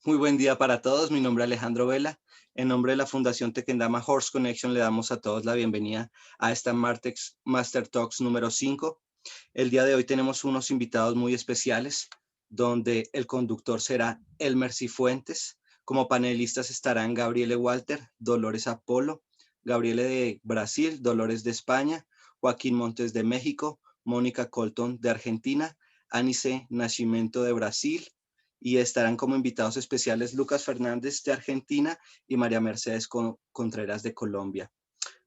Muy buen día para todos. Mi nombre es Alejandro Vela. En nombre de la Fundación Tequendama Horse Connection le damos a todos la bienvenida a esta Martex Master Talks número 5. El día de hoy tenemos unos invitados muy especiales donde el conductor será Elmer Cifuentes. Como panelistas estarán Gabriele Walter, Dolores Apolo, Gabriele de Brasil, Dolores de España, Joaquín Montes de México, Mónica Colton de Argentina, Anice Nascimento de Brasil, y estarán como invitados especiales Lucas Fernández de Argentina y María Mercedes Contreras de Colombia.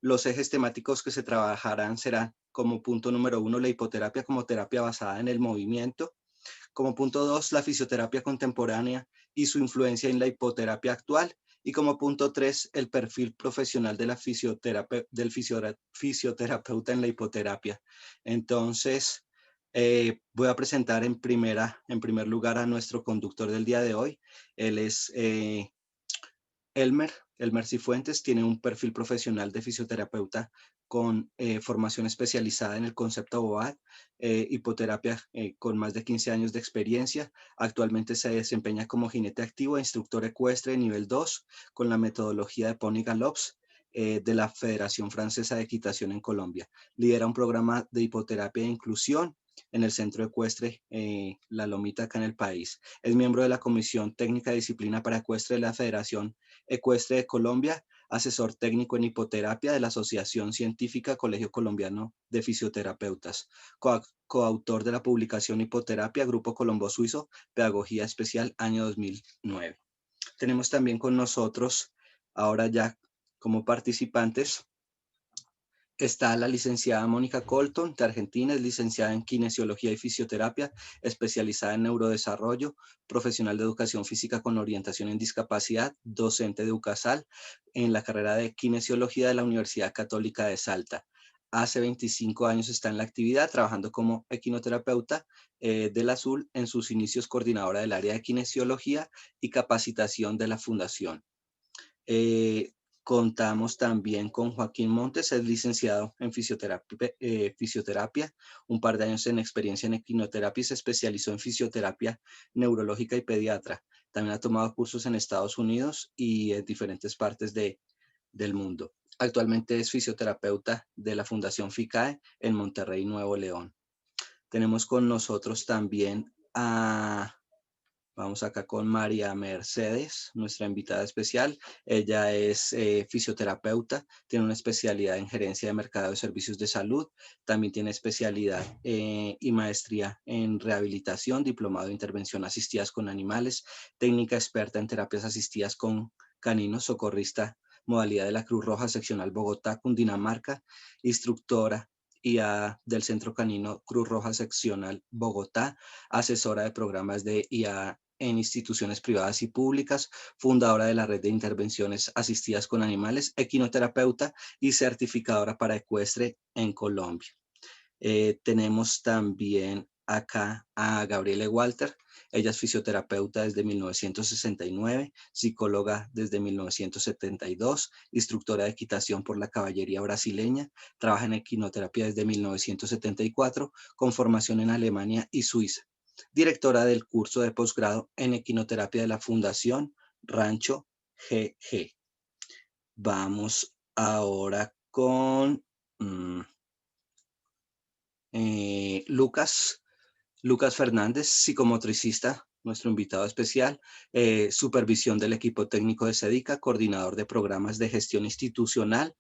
Los ejes temáticos que se trabajarán serán como punto número 1, la hipoterapia como terapia basada en el movimiento. Como punto 2, la fisioterapia contemporánea y su influencia en la hipoterapia actual. Y como punto 3, el perfil profesional de la fisioterapeuta en la hipoterapia. Entonces, voy a presentar en primer lugar a nuestro conductor del día de hoy. Él es Elmer Cifuentes. Tiene un perfil profesional de fisioterapeuta con formación especializada en el concepto BOAD, hipoterapia con más de 15 años de experiencia. Actualmente se desempeña como jinete activo e instructor ecuestre de nivel 2 con la metodología de Pony Galops de la Federación Francesa de Equitación en Colombia. Lidera un programa de hipoterapia e inclusión en el Centro Ecuestre La Lomita acá en el país. Es miembro de la Comisión Técnica de Disciplina para Ecuestre de la Federación Ecuestre de Colombia, asesor técnico en hipoterapia de la Asociación Científica Colegio Colombiano de Fisioterapeutas, coautor de la publicación Hipoterapia, Grupo Colombo Suizo, Pedagogía Especial, año 2009. Tenemos también con nosotros, ahora ya como participantes, está la licenciada Mónica Colton de Argentina, es licenciada en Kinesiología y Fisioterapia, especializada en neurodesarrollo, profesional de educación física con orientación en discapacidad, docente de UCASAL en la carrera de Kinesiología de la Universidad Católica de Salta. Hace 25 años está en la actividad, trabajando como equinoterapeuta del Azul, en sus inicios coordinadora del área de kinesiología y capacitación de la Fundación. Contamos también con Joaquín Montes, es licenciado en fisioterapia, un par de años en experiencia en equinoterapia y se especializó en fisioterapia neurológica y pediatra. También ha tomado cursos en Estados Unidos y en diferentes partes del mundo. Actualmente es fisioterapeuta de la Fundación FICAE en Monterrey, Nuevo León. Tenemos con nosotros también vamos acá con María Mercedes, nuestra invitada especial. Ella es fisioterapeuta, tiene una especialidad en gerencia de mercado de servicios de salud, también tiene especialidad y maestría en rehabilitación, diplomado de intervención asistidas con animales, técnica experta en terapias asistidas con caninos, socorrista, modalidad de la Cruz Roja Seccional Bogotá, Cundinamarca, instructora IA del Centro Canino Cruz Roja Seccional Bogotá, asesora de programas de IA en instituciones privadas y públicas, fundadora de la red de intervenciones asistidas con animales, equinoterapeuta y certificadora para ecuestre en Colombia. Tenemos también acá a Gabriele Walter. Ella es fisioterapeuta desde 1969, psicóloga desde 1972, instructora de equitación por la caballería brasileña, trabaja en equinoterapia desde 1974, con formación en Alemania y Suiza. Directora del curso de posgrado en equinoterapia de la Fundación Rancho GG. Vamos ahora con Lucas Fernández, psicomotricista, nuestro invitado especial, supervisión del equipo técnico de SEDICA, coordinador de programas de gestión institucional,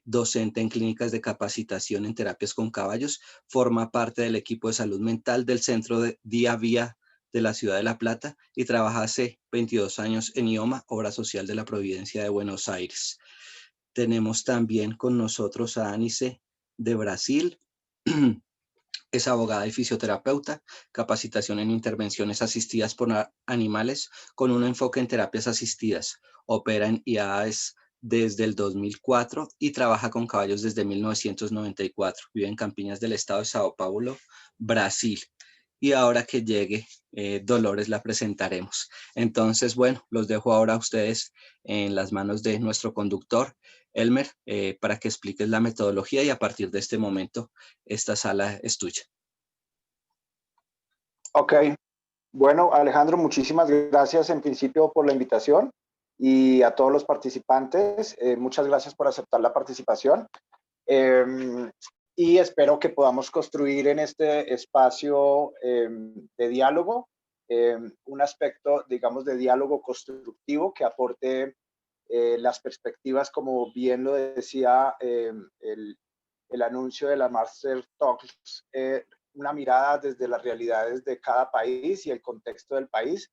docente en clínicas de capacitación en terapias con caballos, forma parte del equipo de salud mental del Centro de Día a Vía de la Ciudad de La Plata y trabaja hace 22 años en IOMA, Obra Social de la Providencia de Buenos Aires. Tenemos también con nosotros a Anice de Brasil. Es abogada y fisioterapeuta, capacitación en intervenciones asistidas por animales con un enfoque en terapias asistidas. Opera en IAAS desde el 2004 y trabaja con caballos desde 1994. Vive en Campiñas del estado de Sao Paulo, Brasil. Y ahora que llegue Dolores la presentaremos. Entonces, bueno, los dejo ahora a ustedes en las manos de nuestro conductor, Elmer, para que expliques la metodología y a partir de este momento esta sala es tuya. Ok, Bueno, Alejandro, muchísimas gracias en principio por la invitación y a todos los participantes. Muchas gracias por aceptar la participación. Y espero que podamos construir en este espacio de diálogo un aspecto, digamos, de diálogo constructivo que aporte las perspectivas, como bien lo decía el anuncio de la Master Talks, una mirada desde las realidades de cada país y el contexto del país.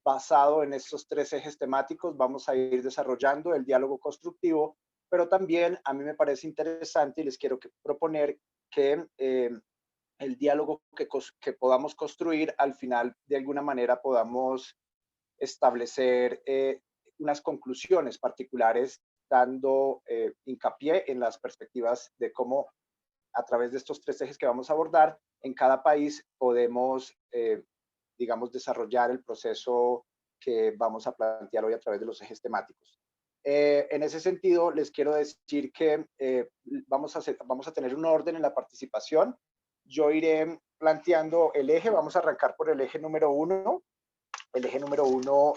Basado en estos tres ejes temáticos, vamos a ir desarrollando el diálogo constructivo, pero también a mí me parece interesante y les quiero proponer que el diálogo que podamos construir al final de alguna manera podamos establecer unas conclusiones particulares dando hincapié en las perspectivas de cómo a través de estos tres ejes que vamos a abordar en cada país podemos digamos desarrollar el proceso que vamos a plantear hoy a través de los ejes temáticos. En ese sentido, les quiero decir que vamos a tener un orden en la participación. Yo iré planteando el eje, vamos a arrancar por el eje número 1. El eje número 1,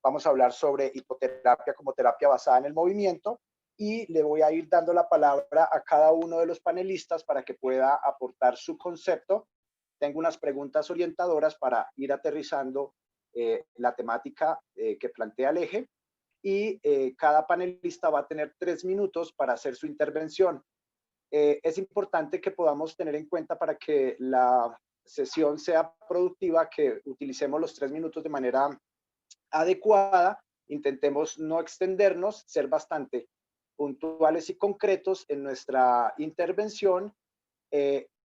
vamos a hablar sobre hipoterapia como terapia basada en el movimiento y le voy a ir dando la palabra a cada uno de los panelistas para que pueda aportar su concepto. Tengo unas preguntas orientadoras para ir aterrizando la temática que plantea el eje y cada panelista va a tener 3 minutos para hacer su intervención. Es importante que podamos tener en cuenta para que la sesión sea productiva, que utilicemos los 3 minutos de manera adecuada, intentemos no extendernos, ser bastante puntuales y concretos en nuestra intervención.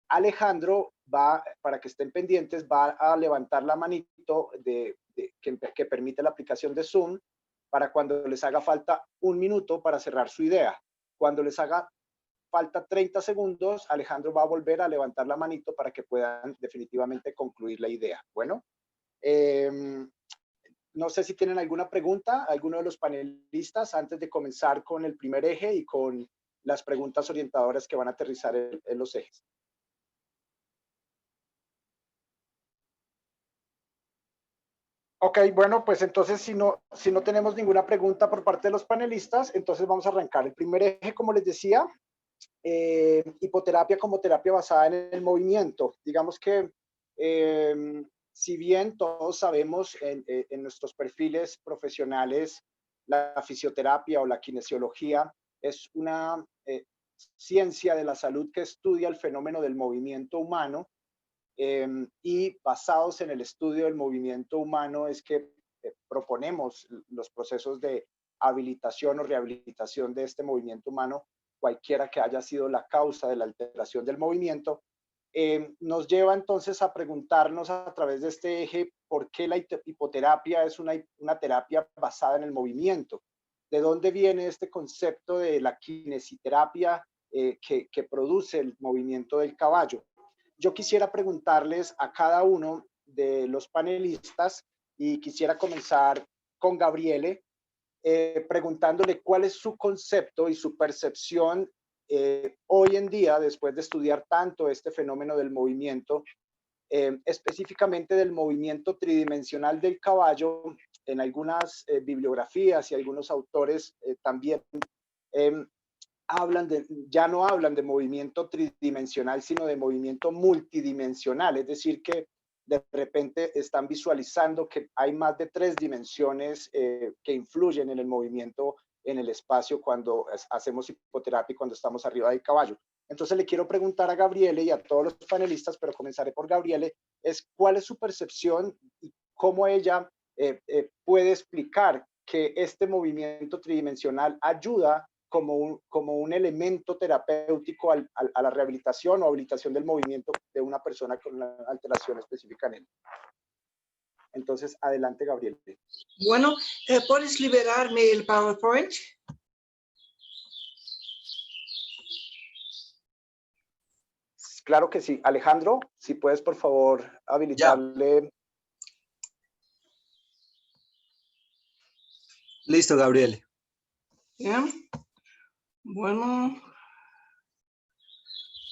Alejandro va, para que estén pendientes, va a levantar la manito que permite la aplicación de Zoom para cuando les haga falta 1 minuto para cerrar su idea. Cuando les haga falta 30 segundos, Alejandro va a volver a levantar la manito para que puedan definitivamente concluir la idea. Bueno, no sé si tienen alguna pregunta, alguno de los panelistas, antes de comenzar con el primer eje y con las preguntas orientadoras que van a aterrizar en los ejes. Ok, bueno, pues entonces si no tenemos ninguna pregunta por parte de los panelistas, entonces vamos a arrancar. El primer eje, como les decía, hipoterapia como terapia basada en el movimiento. Digamos que si bien todos sabemos en nuestros perfiles profesionales, la fisioterapia o la kinesiología es una ciencia de la salud que estudia el fenómeno del movimiento humano, y basados en el estudio del movimiento humano es que proponemos los procesos de habilitación o rehabilitación de este movimiento humano, cualquiera que haya sido la causa de la alteración del movimiento. Nos lleva entonces a preguntarnos a través de este eje por qué la hipoterapia es una terapia basada en el movimiento. ¿De dónde viene este concepto de la kinesiterapia que produce el movimiento del caballo? Yo quisiera preguntarles a cada uno de los panelistas y quisiera comenzar con Gabriele, preguntándole cuál es su concepto y su percepción hoy en día, después de estudiar tanto este fenómeno del movimiento, específicamente del movimiento tridimensional del caballo. En algunas bibliografías y algunos autores también ya no hablan de movimiento tridimensional, sino de movimiento multidimensional, es decir, que de repente están visualizando que hay más de 3 dimensiones que influyen en el movimiento en el espacio cuando hacemos hipoterapia y cuando estamos arriba del caballo. Entonces le quiero preguntar a Gabriele y a todos los panelistas, pero comenzaré por Gabriele, es cuál es su percepción y cómo ella puede explicar que este movimiento tridimensional ayuda como un elemento terapéutico a la rehabilitación o habilitación del movimiento de una persona con una alteración específica en él. Entonces, adelante, Gabriel. Bueno, ¿puedes liberarme el PowerPoint? Claro que sí. Alejandro, si puedes, por favor, habilitarle. Ya. Listo, Gabriel. Bien. Bueno,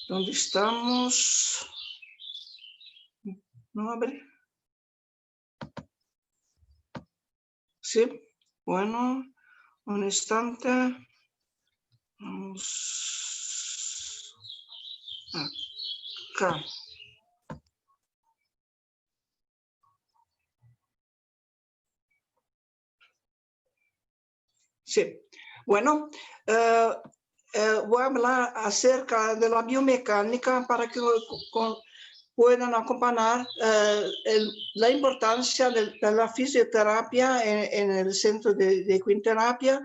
¿dónde estamos? No abre. Sí, bueno, un instante. Vamos acá. Sí, bueno, voy a hablar acerca de la biomecánica para que puedan acompañar la importancia de la fisioterapia en el centro de equinoterapia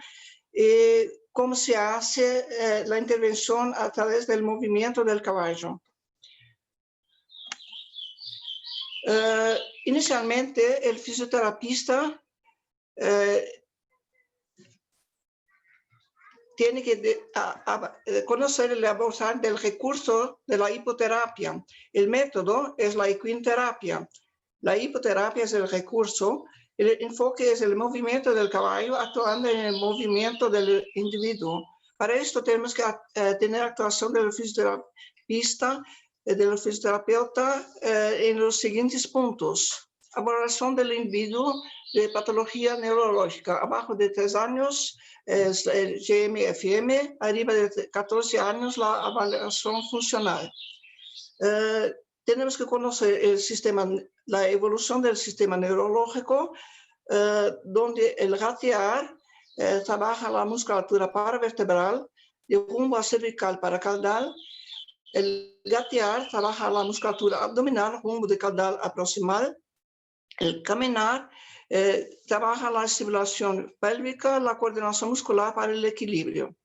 y cómo se hace la intervención a través del movimiento del caballo. Inicialmente, el fisioterapista tiene que conocer y abusar del recurso de la hipoterapia. El método es la equinoterapia. La hipoterapia es el recurso. El enfoque es el movimiento del caballo actuando en el movimiento del individuo. Para esto tenemos que tener actuación del fisioterapista, del fisioterapeuta en los siguientes puntos. Valoración del individuo de patología neurológica. Abajo de 3 años es el GMFM, arriba de 14 años la evaluación funcional. Tenemos que conocer el sistema, la evolución del sistema neurológico, donde el gatear trabaja la musculatura paravertebral de rumbo a cervical para caudal. El gatear trabaja la musculatura abdominal rumbo de caudal a proximal. El caminar trabaja la estimulación pélvica, la coordinación muscular para el equilibrio.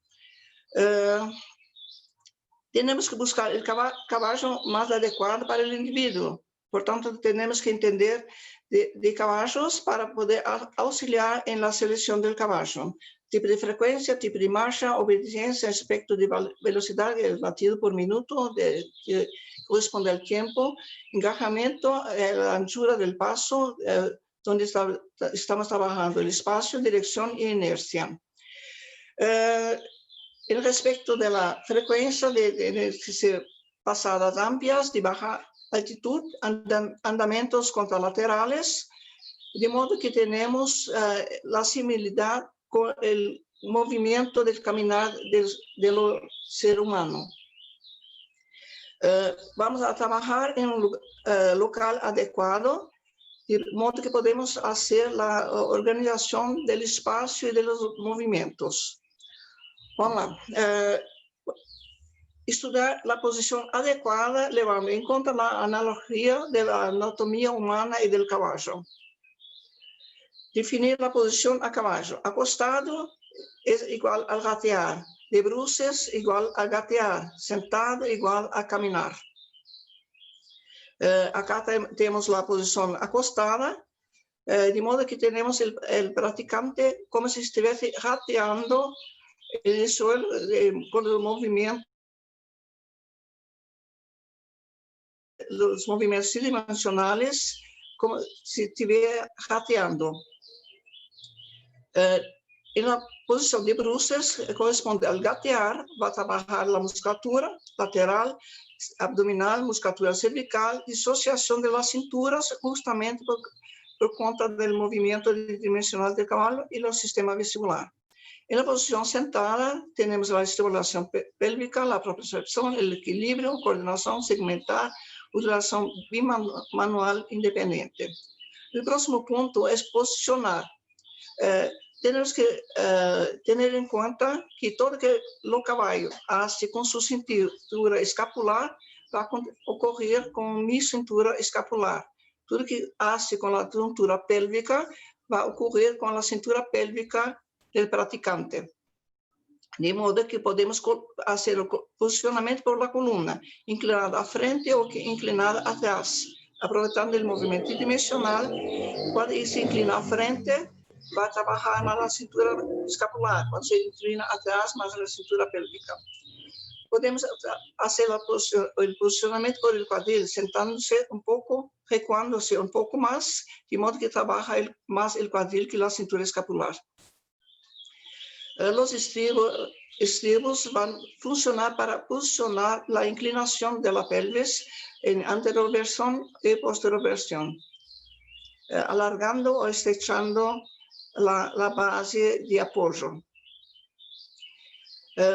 Tenemos que buscar el caballo más adecuado para el individuo. Por tanto, tenemos que entender de caballos para poder auxiliar en la selección del caballo. Tipo de frecuencia, tipo de marcha, obediencia, aspecto de velocidad, el latido por minuto, que corresponde al tiempo, engajamiento, la anchura del paso, donde estamos trabajando, el espacio, dirección y inercia. En respecto de la frecuencia de pasadas amplias de baja altitud, andamientos contralaterales, de modo que tenemos la similaridad con el movimiento del caminar del ser humano. Vamos a trabajar en un local adecuado, de modo que podemos hacer la organización del espacio y de los movimientos. Vamos lá. Estudar la posición adecuada, llevando en cuenta la analogía de la anatomía humana y del caballo. Definir la posición a caballo. Acostado es igual al gatear. De bruces igual a gatear. Sentado igual a caminar. Acá tenemos la posición acostada, de modo que tenemos el practicante como si estuviese gateando en el suelo con el movimiento, los movimientos tridimensionales, como si estuviera gateando. En la posición de bruces corresponde al gatear, va a trabajar la musculatura lateral, abdominal, musculatura cervical, disociación de las cinturas, justamente por cuenta del movimiento tridimensional del caballo y el sistema vestibular. En la posición sentada tenemos la estimulación pélvica, la propiocepción, el equilibrio, coordinación segmental, utilización bimanual independiente. El próximo punto es posicionar. Tenemos que tener en cuenta que todo que el caballo hace con su cintura escapular va a ocurrir con mi cintura escapular. Todo que hace con la cintura pélvica va a ocurrir con la cintura pélvica del practicante. De modo que podemos hacer el posicionamiento por la columna, inclinada a frente o inclinada atrás, aprovechando el movimiento tridimensional. Cuando se inclina a frente, va a trabajar más la cintura escapular. Cuando se inclina atrás, más la cintura pélvica. Podemos hacer el posicionamiento por el cuadril, sentándose un poco, recuándose un poco más, de modo que trabaja más el cuadril que la cintura escapular. Los estribos van a funcionar para posicionar la inclinación de la pelvis en anteroversión y posteriorversión, alargando o estrechando la base de apoyo.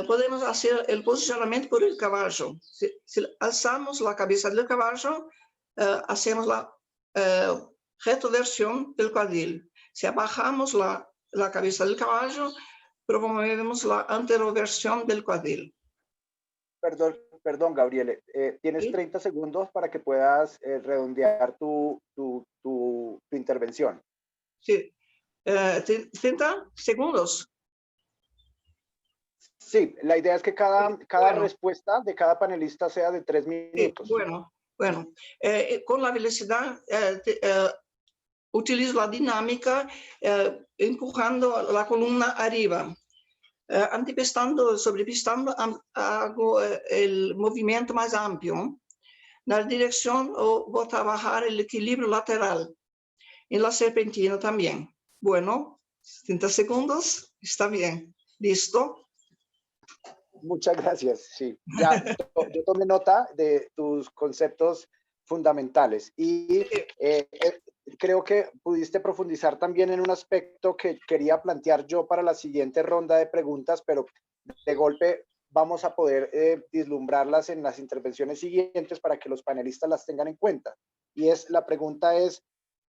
Podemos hacer el posicionamiento por el caballo. Si alzamos la cabeza del caballo, hacemos la retroversión del cuadril. Si bajamos la cabeza del caballo, promovemos la anteroversión del cuadril. Perdón, Gabriele. Tienes ¿Sí? 30 segundos para que puedas redondear tu intervención. Sí. 30 segundos. Sí, la idea es que cada Bueno. respuesta de cada panelista sea de 3 minutos. Sí, bueno. Con la velocidad utilizo la dinámica empujando la columna arriba. Antepistando, sobrepistando, hago el movimiento más amplio. La dirección voy a trabajar el equilibrio lateral. En la serpentina también. Bueno, 30 segundos, está bien. ¿Listo? Muchas gracias, sí. Ya, yo tomé nota de tus conceptos fundamentales y creo que pudiste profundizar también en un aspecto que quería plantear yo para la siguiente ronda de preguntas, pero de golpe vamos a poder vislumbrarlas en las intervenciones siguientes para que los panelistas las tengan en cuenta. Y la pregunta es,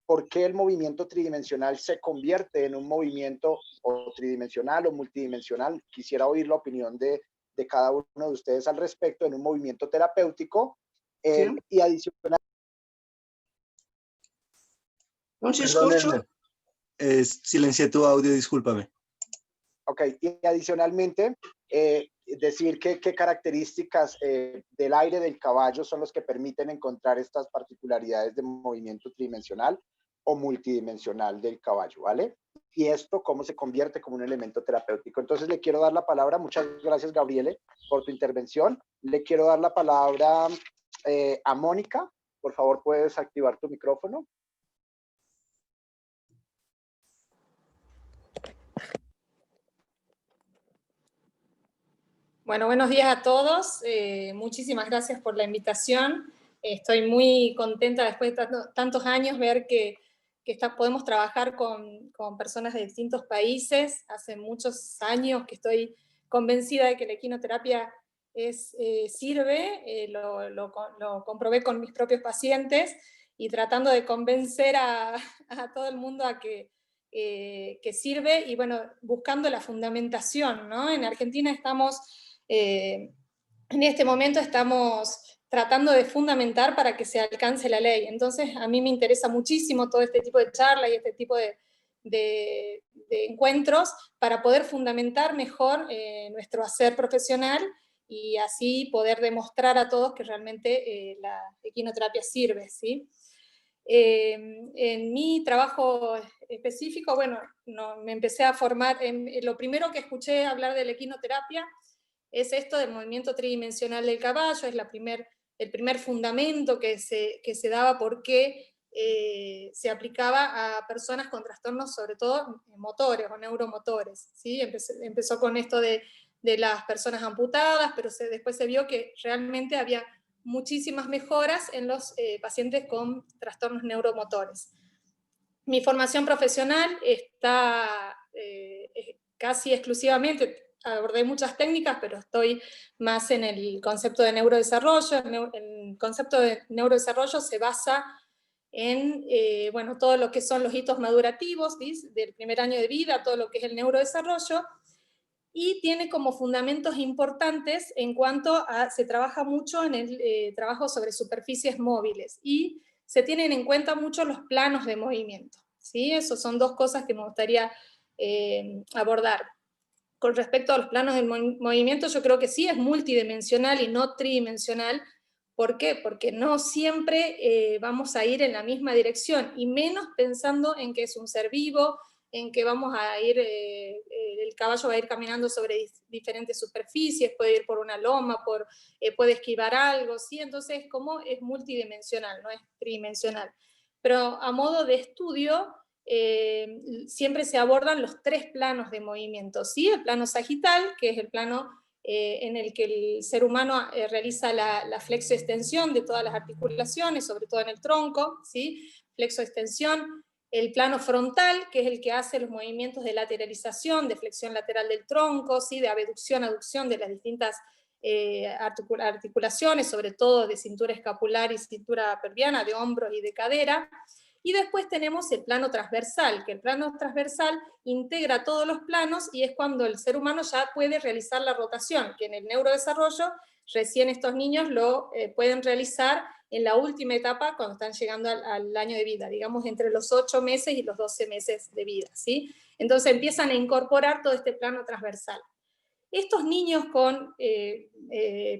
¿por qué el movimiento tridimensional se convierte en un movimiento o tridimensional o multidimensional? Quisiera oír la opinión de cada uno de ustedes al respecto en un movimiento terapéutico ¿Sí? y adicional. No se escucha. Silencié tu audio, discúlpame. Ok, y adicionalmente, decir qué características del aire del caballo son los que permiten encontrar estas particularidades de movimiento tridimensional o multidimensional del caballo, ¿vale? Y esto cómo se convierte como un elemento terapéutico. Entonces le quiero dar la palabra, muchas gracias Gabriele por tu intervención. Le quiero dar la palabra a Mónica. Por favor, puedes activar tu micrófono. Bueno, buenos días a todos. Muchísimas gracias por la invitación. Estoy muy contenta después de tantos años ver que podemos trabajar con personas de distintos países. Hace muchos años que estoy convencida de que la equinoterapia sirve. Lo comprobé con mis propios pacientes y tratando de convencer a todo el mundo a que sirve y bueno, buscando la fundamentación, ¿no? En Argentina estamos... en este momento estamos tratando de fundamentar para que se alcance la ley. Entonces, a mí me interesa muchísimo todo este tipo de charlas y este tipo de encuentros para poder fundamentar mejor nuestro hacer profesional y así poder demostrar a todos que realmente la equinoterapia sirve, ¿sí? En mi trabajo específico, bueno, me empecé a formar, lo primero que escuché hablar de la equinoterapia es esto del movimiento tridimensional del caballo, es el primer fundamento que se daba porque se aplicaba a personas con trastornos, sobre todo motores o neuromotores, ¿sí? Empezó con esto de las personas amputadas, pero después se vio que realmente había muchísimas mejoras en los pacientes con trastornos neuromotores. Mi formación profesional está casi exclusivamente, abordé muchas técnicas, pero estoy más en el concepto de neurodesarrollo. El concepto de neurodesarrollo se basa en bueno, todo lo que son los hitos madurativos, ¿sí? Del primer año de vida, todo lo que es el neurodesarrollo, y tiene como fundamentos importantes en cuanto a, se trabaja mucho en el trabajo sobre superficies móviles, y se tienen en cuenta mucho los planos de movimiento, ¿sí? Esas son dos cosas que me gustaría abordar. Con respecto a los planos de movimiento, yo creo que sí es multidimensional y no tridimensional. ¿Por qué? Porque no siempre vamos a ir en la misma dirección, y menos pensando en que es un ser vivo, en que vamos a ir, el caballo va a ir caminando sobre diferentes superficies, puede ir por una loma, puede esquivar algo, ¿sí? Entonces, como es multidimensional, no es tridimensional. Pero a modo de estudio, siempre se abordan los tres planos de movimiento, ¿sí? El plano sagital, que es el plano en el que el ser humano realiza la flexoextensión de todas las articulaciones, sobre todo en el tronco, ¿sí? Flexoextensión, el plano frontal, que es el que hace los movimientos de lateralización, de flexión lateral del tronco, ¿sí? De abducción, aducción de las distintas articulaciones, sobre todo de cintura escapular y cintura pelviana, de hombros y de cadera. Y después tenemos el plano transversal, que el plano transversal integra todos los planos y es cuando el ser humano ya puede realizar la rotación, que en el neurodesarrollo recién estos niños lo pueden realizar en la última etapa cuando están llegando al año de vida, digamos entre los 8 meses y los 12 meses de vida, ¿sí? Entonces empiezan a incorporar todo este plano transversal. Estos niños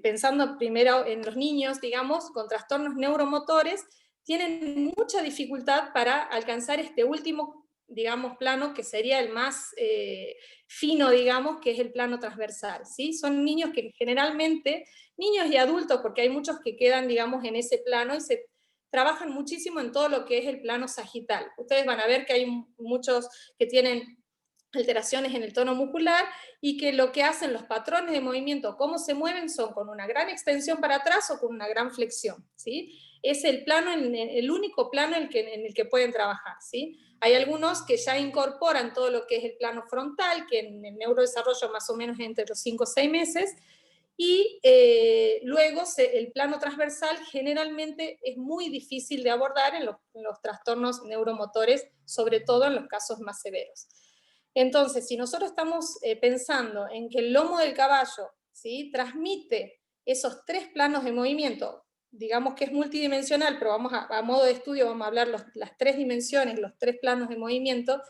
pensando primero en los niños, digamos, con trastornos neuromotores, tienen mucha dificultad para alcanzar este último, digamos, plano que sería el más fino, digamos, que es el plano transversal, ¿sí? Son niños que generalmente, niños y adultos, porque hay muchos que quedan, digamos, en ese plano y se trabajan muchísimo en todo lo que es el plano sagital. Ustedes van a ver que hay muchos que tienen alteraciones en el tono muscular y que lo que hacen los patrones de movimiento, cómo se mueven, son con una gran extensión para atrás o con una gran flexión, ¿sí? Es el plano, el único plano en el que pueden trabajar, ¿sí? Hay algunos que ya incorporan todo lo que es el plano frontal, que en el neurodesarrollo más o menos entre los 5 o 6 meses, y luego el plano transversal generalmente es muy difícil de abordar en los trastornos neuromotores, sobre todo en los casos más severos. Entonces, si nosotros estamos pensando en que el lomo del caballo, ¿sí?, transmite esos 3 planos de movimiento, digamos que es multidimensional, pero vamos a modo de estudio vamos a hablar las 3 dimensiones, los 3 planos de movimiento,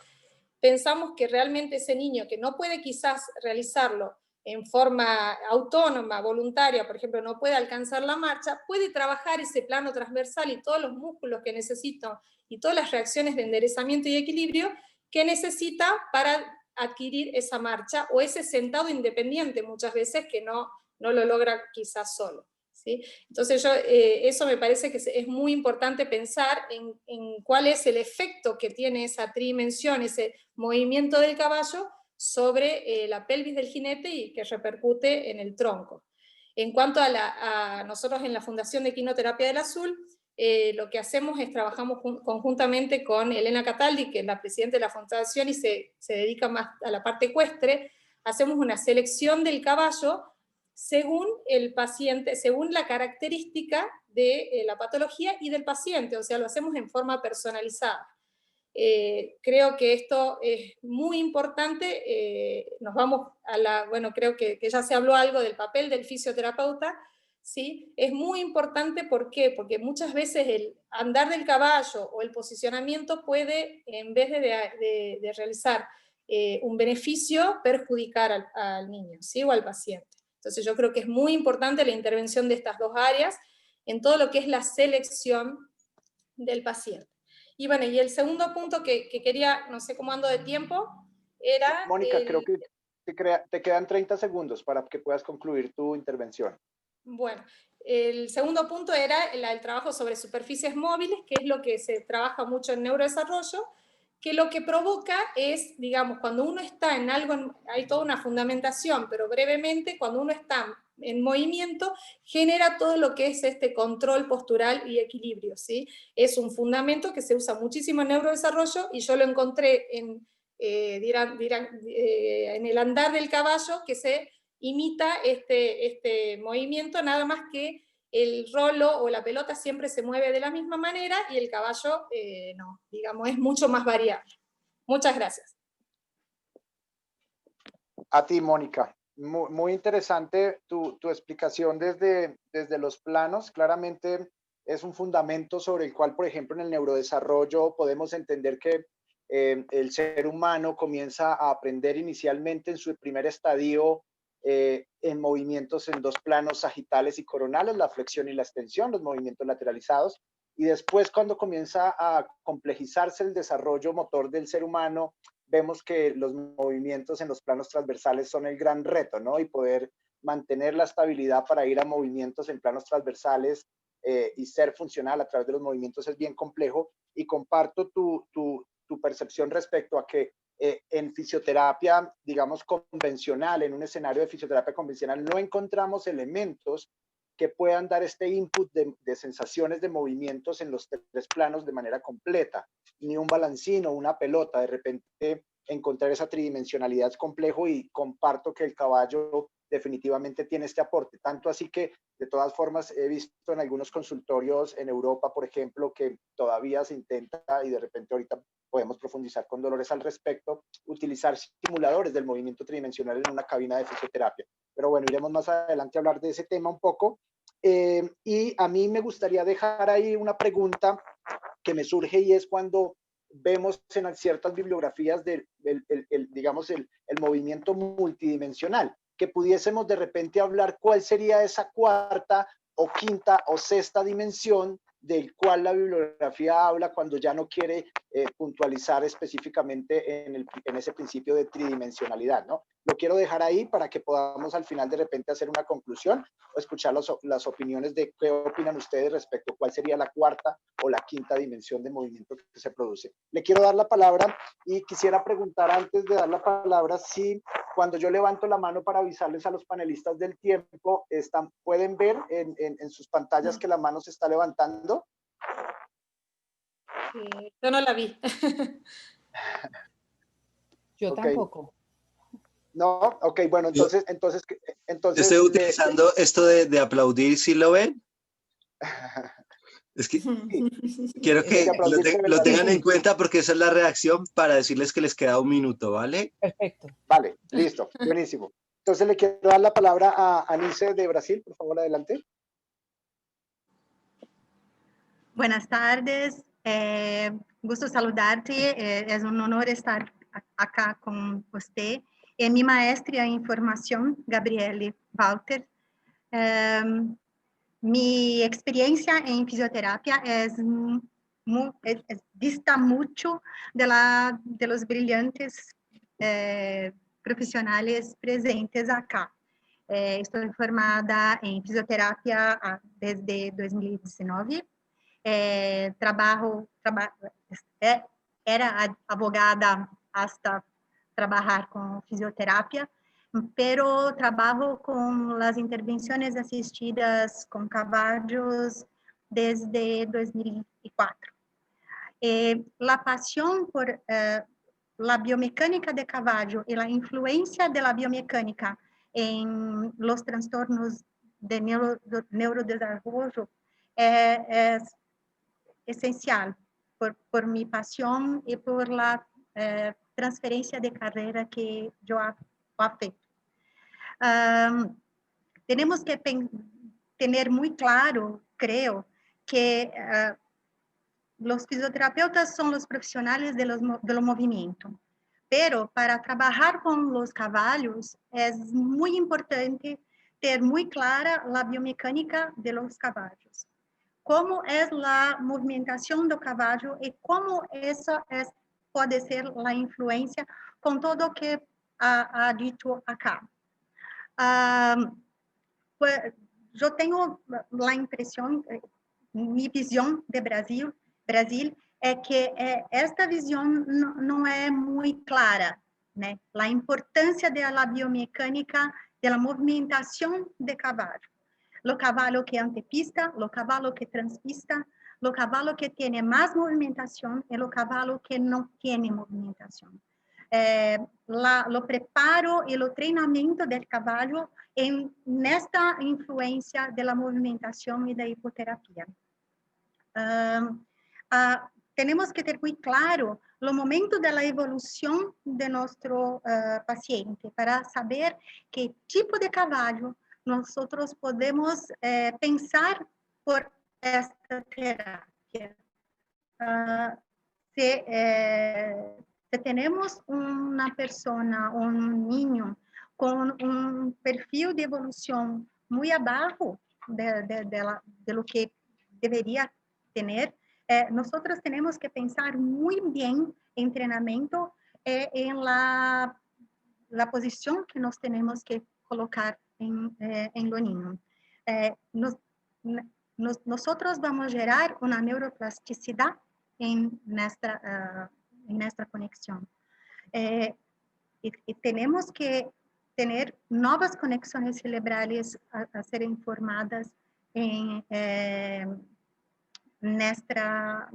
pensamos que realmente ese niño que no puede quizás realizarlo en forma autónoma, voluntaria, por ejemplo, no puede alcanzar la marcha, puede trabajar ese plano transversal y todos los músculos que necesita y todas las reacciones de enderezamiento y equilibrio que necesita para adquirir esa marcha o ese sentado independiente muchas veces que no lo logra quizás solo, ¿sí? Entonces eso me parece que es muy importante pensar en cuál es el efecto que tiene esa tridimensión, ese movimiento del caballo sobre la pelvis del jinete y que repercute en el tronco. En cuanto a nosotros en la Fundación de Equinoterapia del Azul, lo que hacemos es trabajamos conjuntamente con Elena Cataldi, que es la presidenta de la fundación y se dedica más a la parte ecuestre. Hacemos una selección del caballo según el paciente, según la característica de la patología y del paciente, o sea, lo hacemos en forma personalizada. Creo que esto es muy importante. Nos vamos bueno, creo que ya se habló algo del papel del fisioterapeuta, ¿sí? Es muy importante, ¿por qué? Porque muchas veces el andar del caballo o el posicionamiento puede, en vez de realizar un beneficio, perjudicar al niño, ¿sí? O al paciente. Entonces yo creo que es muy importante la intervención de estas 2 áreas en todo lo que es la selección del paciente. Y bueno, y el segundo punto que quería, no sé cómo ando de tiempo, era... Mónica, creo que te quedan 30 segundos para que puedas concluir tu intervención. Bueno, el segundo punto era el trabajo sobre superficies móviles, que es lo que se trabaja mucho en neurodesarrollo, que lo que provoca es, digamos, cuando uno está en algo, hay toda una fundamentación, pero brevemente, cuando uno está en movimiento, genera todo lo que es este control postural y equilibrio, ¿sí? Es un fundamento que se usa muchísimo en neurodesarrollo y yo lo encontré en el andar del caballo, que se imita este movimiento, nada más que el rolo o la pelota siempre se mueve de la misma manera y el caballo no, digamos, es mucho más variable. Muchas gracias. A ti, Mónica. Muy interesante tu explicación desde los planos. Claramente es un fundamento sobre el cual, por ejemplo, en el neurodesarrollo podemos entender que el ser humano comienza a aprender inicialmente en su primer estadio en movimientos en 2 planos sagitales y coronales, la flexión y la extensión, los movimientos lateralizados, y después cuando comienza a complejizarse el desarrollo motor del ser humano, vemos que los movimientos en los planos transversales son el gran reto, ¿no? Y poder mantener la estabilidad para ir a movimientos en planos transversales y ser funcional a través de los movimientos es bien complejo, y comparto tu percepción respecto a que en fisioterapia, digamos, convencional, en un escenario de fisioterapia convencional, no encontramos elementos que puedan dar este input de sensaciones de movimientos en los tres planos de manera completa. Ni un balancín o una pelota, de repente encontrar esa tridimensionalidad es complejo, y comparto que el caballo definitivamente tiene este aporte. Tanto así que, de todas formas, he visto en algunos consultorios en Europa, por ejemplo, que todavía se intenta, y de repente ahorita podemos profundizar con Dolores al respecto, utilizar simuladores del movimiento tridimensional en una cabina de fisioterapia. Pero bueno, iremos más adelante a hablar de ese tema un poco. Y a mí me gustaría dejar ahí una pregunta que me surge, y es cuando vemos en ciertas bibliografías digamos, el movimiento multidimensional, que pudiésemos de repente hablar cuál sería esa cuarta o quinta o sexta dimensión del cual la bibliografía habla cuando ya no quiere puntualizar específicamente en ese principio de tridimensionalidad, ¿no? Lo quiero dejar ahí para que podamos al final de repente hacer una conclusión o escuchar las opiniones de qué opinan ustedes respecto a cuál sería la cuarta o la quinta dimensión de movimiento que se produce. Le quiero dar la palabra, y quisiera preguntar antes de dar la palabra si cuando yo levanto la mano para avisarles a los panelistas del tiempo, pueden ver en sus pantallas que la mano se está levantando. Yo no la vi. Yo Okay. tampoco. No, ok, bueno, entonces Yo estoy utilizando esto de aplaudir, ¿sí lo ven? Es que quiero que lo tengan en cuenta, porque esa es la reacción para decirles que les queda un minuto, ¿vale? Perfecto. Vale, listo, buenísimo. Entonces le quiero dar la palabra a Anice de Brasil, por favor, adelante. Buenas tardes, gusto saludarte, es un honor estar acá con usted. Mi maestra en formación, Gabriele Walter. Mi experiencia en fisioterapia dista mucho de los brillantes profesionales presentes acá. Estoy formada en fisioterapia desde 2019. Era abogada hasta trabajar con fisioterapia, pero trabajo con las intervenciones asistidas con caballos desde 2004. La pasión por la biomecánica de caballo y la influencia de la biomecánica en los trastornos de neurodesarrollo es esencial por mi pasión y por la transferencia de carrera que yo afecto. Tenemos que tener muy claro, creo, que los fisioterapeutas son los profesionales de los movimientos, pero para trabajar con los caballos es muy importante tener muy clara la biomecánica de los caballos. Cómo es la movimentación del caballo y cómo esa puede ser la influencia con todo lo que ha dicho acá. Pues, yo tengo la impresión, mi visión de Brasil es que esta visión no es muy clara, ¿no? La importancia de la biomecánica, de la movimentación de caballo. Lo caballo que antepista, lo caballo que transpista, lo caballo que tiene más movimentación y lo caballo que no tiene movimentación. Lo preparo y el entrenamiento del caballo en esta influencia de la movimentación y de hipoterapia. Tenemos que tener muy claro los momentos de la evolución de nuestro paciente para saber qué tipo de caballo nosotros podemos pensar por esta terapia. Si tenemos una persona, un niño con un perfil de evolución muy abajo de lo que debería tener, nosotros tenemos que pensar muy bien en entrenamiento en la posición que nos tenemos que colocar en lo niño. Nosotros vamos a generar una neuroplasticidad en nuestra conexión. Y tenemos que tener nuevas conexiones cerebrales a ser formadas nesta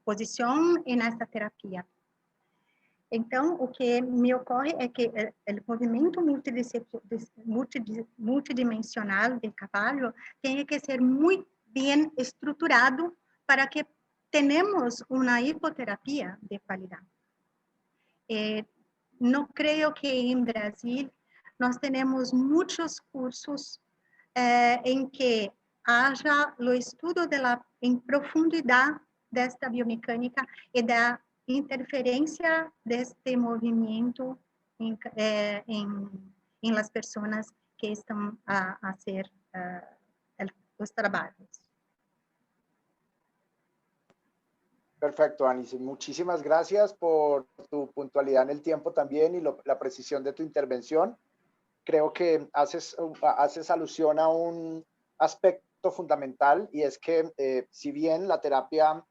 posição e nesta terapia. Então, o que me ocorre é que o movimento multidimensional do cavalo tem que ser muito bem estruturado para que tenhamos uma hipoterapia de qualidade. Não creio que em Brasil nós temos muitos cursos em que haja o estudo em profundidade desta biomecânica e da interferência deste movimento em las pessoas que estão a hacer os trabalhos. Perfecto, Anis. Muchísimas gracias por tu puntualidad en el tiempo también y la precisión de tu intervención. Creo que haces alusión a un aspecto fundamental, y es que si bien la terapia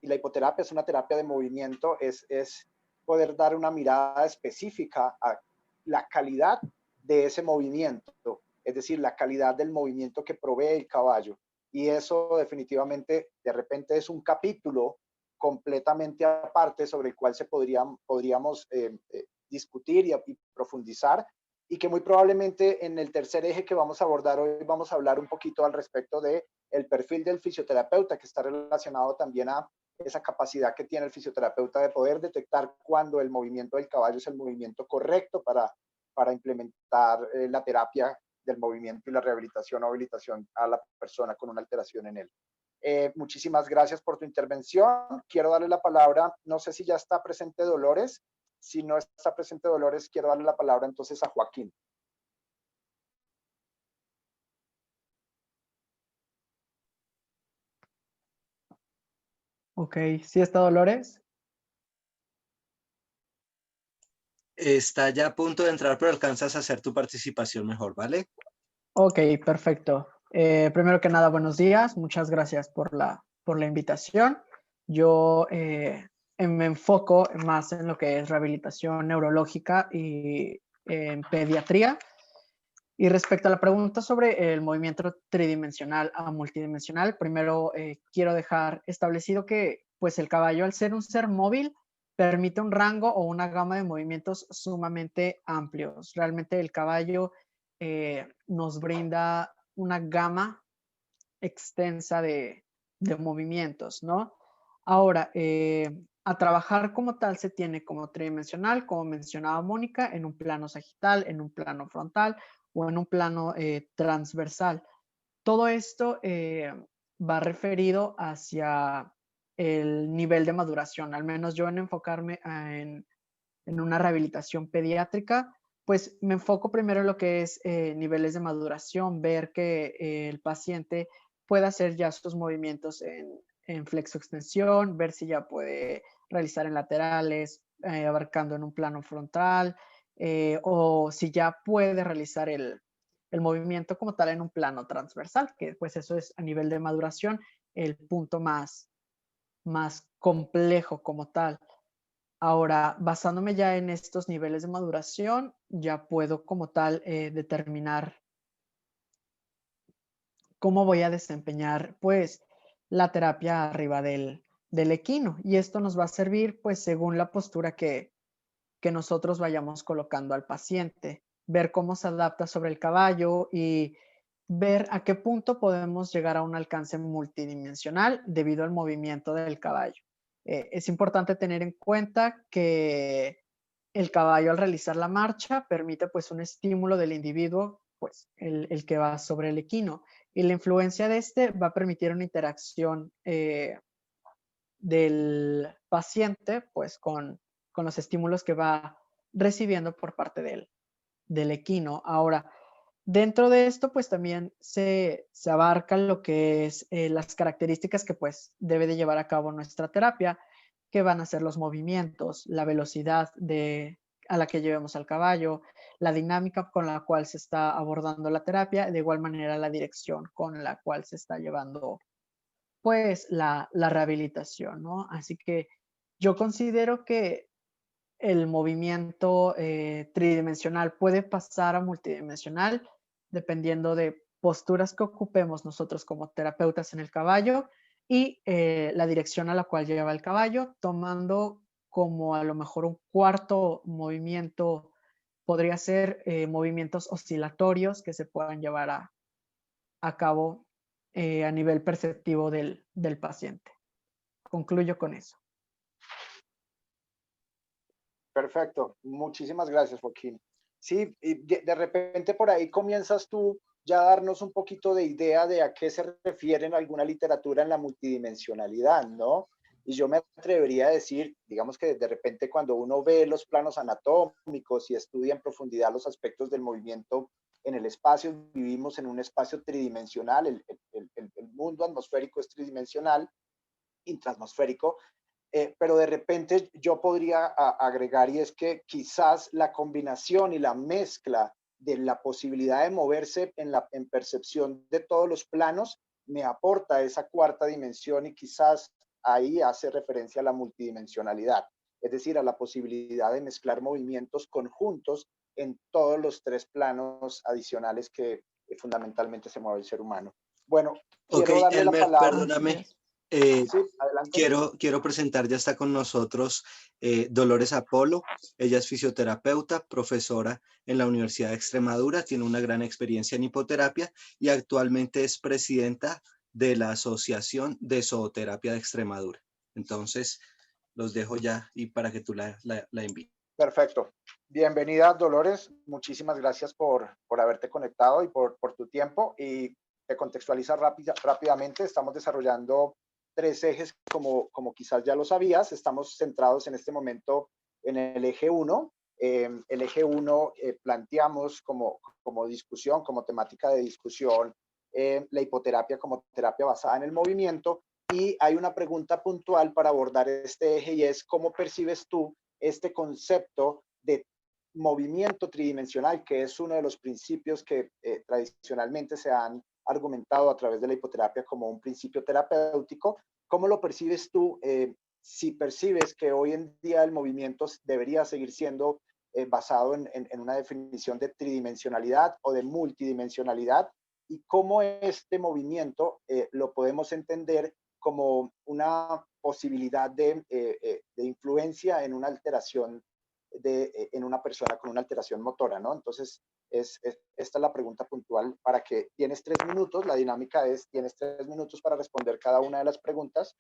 y la hipoterapia es una terapia de movimiento, es poder dar una mirada específica a la calidad de ese movimiento, es decir, la calidad del movimiento que provee el caballo. Y eso definitivamente de repente es un capítulo completamente aparte sobre el cual podríamos discutir y profundizar, y que muy probablemente en el tercer eje que vamos a abordar hoy vamos a hablar un poquito al respecto de el perfil del fisioterapeuta, que está relacionado también a esa capacidad que tiene el fisioterapeuta de poder detectar cuando el movimiento del caballo es el movimiento correcto para implementar la terapia del movimiento y la rehabilitación o habilitación a la persona con una alteración en él. Muchísimas gracias por tu intervención. Quiero darle la palabra, no sé si ya está presente Dolores. Si no está presente Dolores, quiero darle la palabra entonces a Joaquín. Ok, ¿sí está Dolores? Está ya a punto de entrar, pero alcanzas a hacer tu participación mejor, ¿vale? Ok, perfecto. Primero que nada, buenos días. Muchas gracias por la invitación. Yo me enfoco más en lo que es rehabilitación neurológica y en pediatría. Y respecto a la pregunta sobre el movimiento tridimensional a multidimensional, primero quiero dejar establecido que pues el caballo, al ser un ser móvil, permite un rango o una gama de movimientos sumamente amplios. Realmente el caballo nos brinda una gama extensa de movimientos, ¿no? Ahora, a trabajar como tal se tiene como tridimensional, como mencionaba Mónica, en un plano sagital, en un plano frontal o en un plano transversal. Todo esto va referido hacia el nivel de maduración, al menos yo en enfocarme en una rehabilitación pediátrica, pues me enfoco primero en lo que es niveles de maduración, ver que el paciente pueda hacer ya sus movimientos en flexo-extensión, ver si ya puede realizar en laterales, abarcando en un plano frontal, o si ya puede realizar el movimiento como tal en un plano transversal, que pues eso es a nivel de maduración el punto más complejo como tal. Ahora, basándome ya en estos niveles de maduración, ya puedo como tal determinar cómo voy a desempeñar pues la terapia arriba del equino. Y esto nos va a servir pues según la postura que nosotros vayamos colocando al paciente, ver cómo se adapta sobre el caballo y ver a qué punto podemos llegar a un alcance multidimensional debido al movimiento del caballo. Es importante tener en cuenta que el caballo al realizar la marcha permite pues un estímulo del individuo, pues el que va sobre el equino, y la influencia de este va a permitir una interacción del paciente pues con los estímulos que va recibiendo por parte del equino. Ahora, dentro de esto, pues también se abarca lo que es las características que pues debe de llevar a cabo nuestra terapia, que van a ser los movimientos, la velocidad a la que llevemos al caballo, la dinámica con la cual se está abordando la terapia, de igual manera la dirección con la cual se está llevando pues la rehabilitación, ¿no? Así que yo considero que el movimiento tridimensional puede pasar a multidimensional dependiendo de posturas que ocupemos nosotros como terapeutas en el caballo y la dirección a la cual lleva el caballo, tomando como a lo mejor un cuarto movimiento, podría ser movimientos oscilatorios que se puedan llevar a cabo a nivel perceptivo del paciente. Concluyo con eso. Perfecto, muchísimas gracias, Joaquín. Sí, y de repente por ahí comienzas tú ya a darnos un poquito de idea de a qué se refiere en alguna literatura en la multidimensionalidad, ¿no? Y yo me atrevería a decir, digamos que de repente cuando uno ve los planos anatómicos y estudia en profundidad los aspectos del movimiento en el espacio, vivimos en un espacio tridimensional, el mundo atmosférico es tridimensional, intraatmosférico, pero de repente yo podría agregar, y es que quizás la combinación y la mezcla de la posibilidad de moverse en percepción de todos los planos me aporta esa cuarta dimensión, y quizás ahí hace referencia a la multidimensionalidad, es decir, a la posibilidad de mezclar movimientos conjuntos en todos los tres planos adicionales que fundamentalmente se mueve el ser humano. Bueno, quiero darle Elmer, la palabra. perdóname. Sí, adelante. Quiero presentar, ya está con nosotros Dolores Apolo. Ella es fisioterapeuta, profesora en la Universidad de Extremadura, tiene una gran experiencia en hipoterapia y actualmente es presidenta de la Asociación de Zooterapia de Extremadura. Entonces, los dejo ya y para que tú la invites. Perfecto. Bienvenida, Dolores. Muchísimas gracias por haberte conectado y por tu tiempo. Y te contextualiza rápidamente. Estamos desarrollando 3 ejes, como quizás ya lo sabías. Estamos centrados en este momento en el eje 1. El eje 1 planteamos como discusión, como temática de discusión, la hipoterapia como terapia basada en el movimiento. Y hay una pregunta puntual para abordar este eje, y es: ¿cómo percibes tú este concepto de movimiento tridimensional, que es uno de los principios que tradicionalmente se han argumentado a través de la hipoterapia como un principio terapéutico? ¿Cómo lo percibes tú? Si percibes que hoy en día el movimiento debería seguir siendo basado en una definición de tridimensionalidad o de multidimensionalidad, y cómo este movimiento lo podemos entender como una posibilidad de influencia en una alteración en una persona con una alteración motora, ¿no? Entonces, esta es la pregunta puntual para que tienes 3 minutos. La dinámica es: tienes 3 minutos para responder cada una de las preguntas.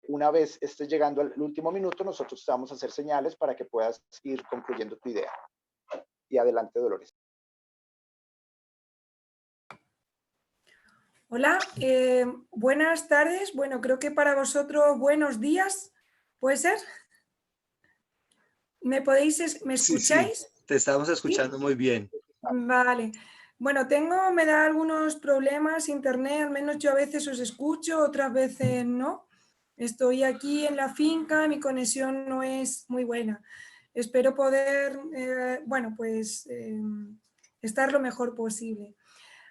Una vez estés llegando al último minuto, nosotros te vamos a hacer señales para que puedas ir concluyendo tu idea. Y adelante, Dolores. Hola, buenas tardes. Bueno, creo que para vosotros buenos días, ¿puede ser? ¿Me escucháis? Sí, te estamos escuchando. ¿Sí? Muy bien. Vale. Bueno, me da algunos problemas internet, al menos yo a veces os escucho, otras veces no. Estoy aquí en la finca, mi conexión no es muy buena. Espero poder, estar lo mejor posible.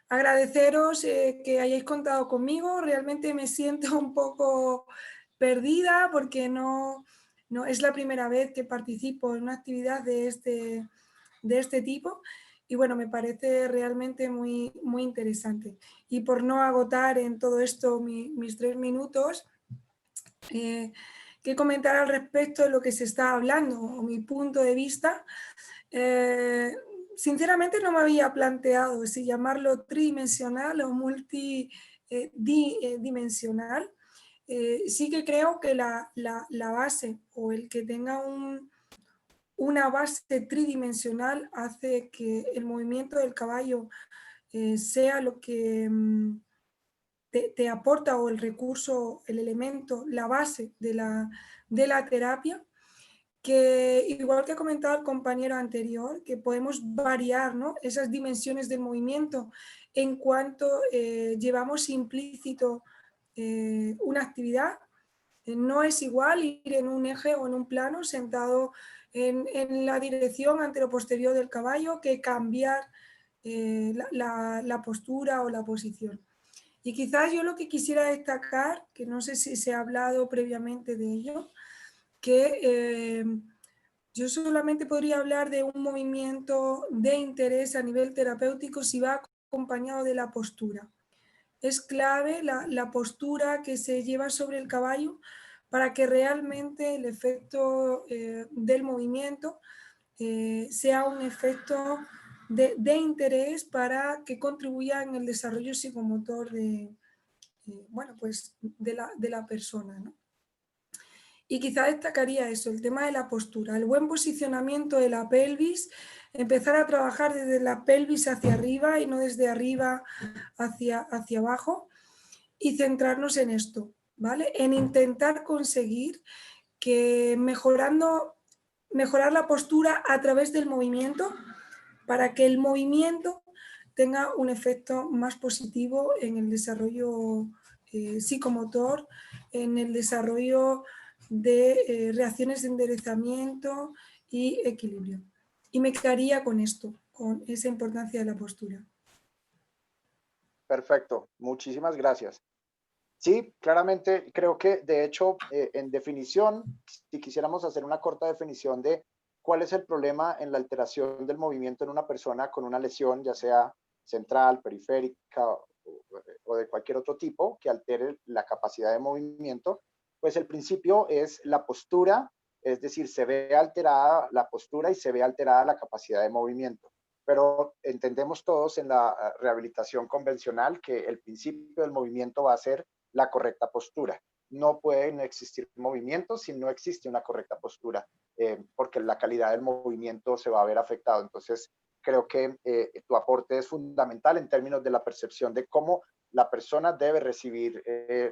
Agradeceros que hayáis contado conmigo. Realmente me siento un poco perdida porque no es la primera vez que participo en una actividad de este tipo, y bueno, me parece realmente muy, muy interesante. Y por no agotar en todo esto mis 3 minutos, que comentar al respecto de lo que se está hablando o mi punto de vista. Sinceramente no me había planteado si llamarlo tridimensional o multidimensional. Sí que creo que la base, o el que tenga una base tridimensional, hace que el movimiento del caballo sea lo que te aporta, o el recurso, el elemento, la base de la terapia. Que igual que ha comentado el compañero anterior, que podemos variar, ¿no?, esas dimensiones del movimiento en cuanto llevamos implícito una actividad. No es igual ir en un eje o en un plano sentado en la dirección antero-posterior del caballo que cambiar la postura o la posición. Y quizás yo lo que quisiera destacar, que no sé si se ha hablado previamente de ello, que yo solamente podría hablar de un movimiento de interés a nivel terapéutico si va acompañado de la postura. Es clave la postura que se lleva sobre el caballo para que realmente el efecto del movimiento sea un efecto de interés para que contribuya en el desarrollo psicomotor bueno, pues de la persona, ¿no? Y quizá destacaría eso, el tema de la postura, el buen posicionamiento de la pelvis, empezar a trabajar desde la pelvis hacia arriba y no desde arriba hacia abajo, y centrarnos en esto, ¿vale? En intentar conseguir que mejorar la postura a través del movimiento, para que el movimiento tenga un efecto más positivo en el desarrollo psicomotor, en el desarrollo de reacciones de enderezamiento y equilibrio. Y me quedaría con esto, con esa importancia de la postura. Perfecto, muchísimas gracias. Sí, claramente creo que de hecho en definición, si quisiéramos hacer una corta definición de cuál es el problema en la alteración del movimiento en una persona con una lesión, ya sea central, periférica o de cualquier otro tipo que altere la capacidad de movimiento, pues el principio es la postura, es decir, se ve alterada la postura y se ve alterada la capacidad de movimiento. Pero entendemos todos en la rehabilitación convencional que el principio del movimiento va a ser la correcta postura. No pueden existir movimientos si no existe una correcta postura, porque la calidad del movimiento se va a ver afectado. Entonces, creo que tu aporte es fundamental en términos de la percepción de cómo la persona debe recibir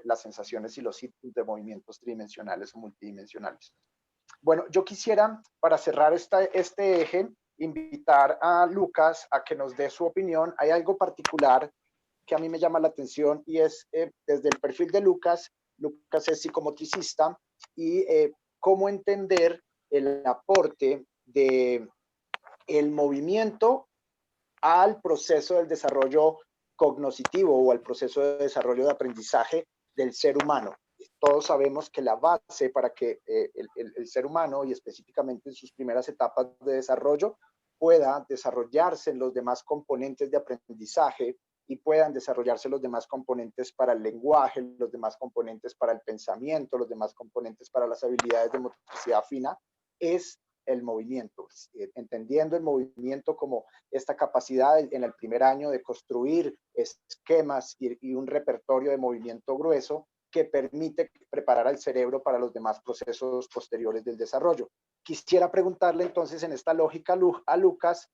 las sensaciones y los sitios de movimientos tridimensionales o multidimensionales. Bueno, yo quisiera, para cerrar este eje, invitar a Lucas a que nos dé su opinión. Hay algo particular que a mí me llama la atención y es desde el perfil de Lucas. Lucas es psicomotricista y cómo entender el aporte del movimiento al proceso del desarrollo cognoscitivo o al proceso de desarrollo de aprendizaje del ser humano. Todos sabemos que la base para que el ser humano, y específicamente en sus primeras etapas de desarrollo, pueda desarrollarse en los demás componentes de aprendizaje y puedan desarrollarse los demás componentes para el lenguaje, los demás componentes para el pensamiento, los demás componentes para las habilidades de motricidad fina, es el movimiento, entendiendo el movimiento como esta capacidad en el primer año de construir esquemas y un repertorio de movimiento grueso que permite preparar al cerebro para los demás procesos posteriores del desarrollo. Quisiera preguntarle entonces en esta lógica a Lucas,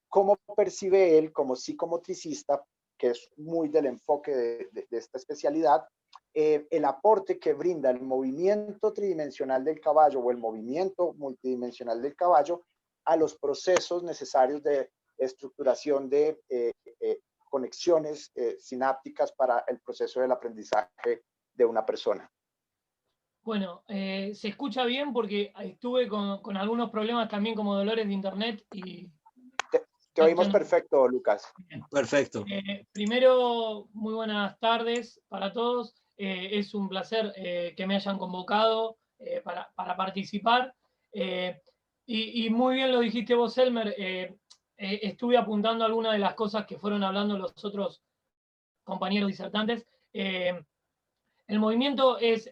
¿cómo percibe él como psicomotricista, que es muy del enfoque de esta especialidad, el aporte que brinda el movimiento tridimensional del caballo o el movimiento multidimensional del caballo a los procesos necesarios de estructuración de conexiones sinápticas para el proceso del aprendizaje de una persona? Bueno, se escucha bien porque estuve con algunos problemas también como dolores de internet y... Te oímos perfecto, Lucas. Perfecto. Primero, muy buenas tardes para todos. Es un placer que me hayan convocado para participar. Y muy bien lo dijiste vos, Elmer. Estuve apuntando algunas de las cosas que fueron hablando los otros compañeros disertantes. El movimiento es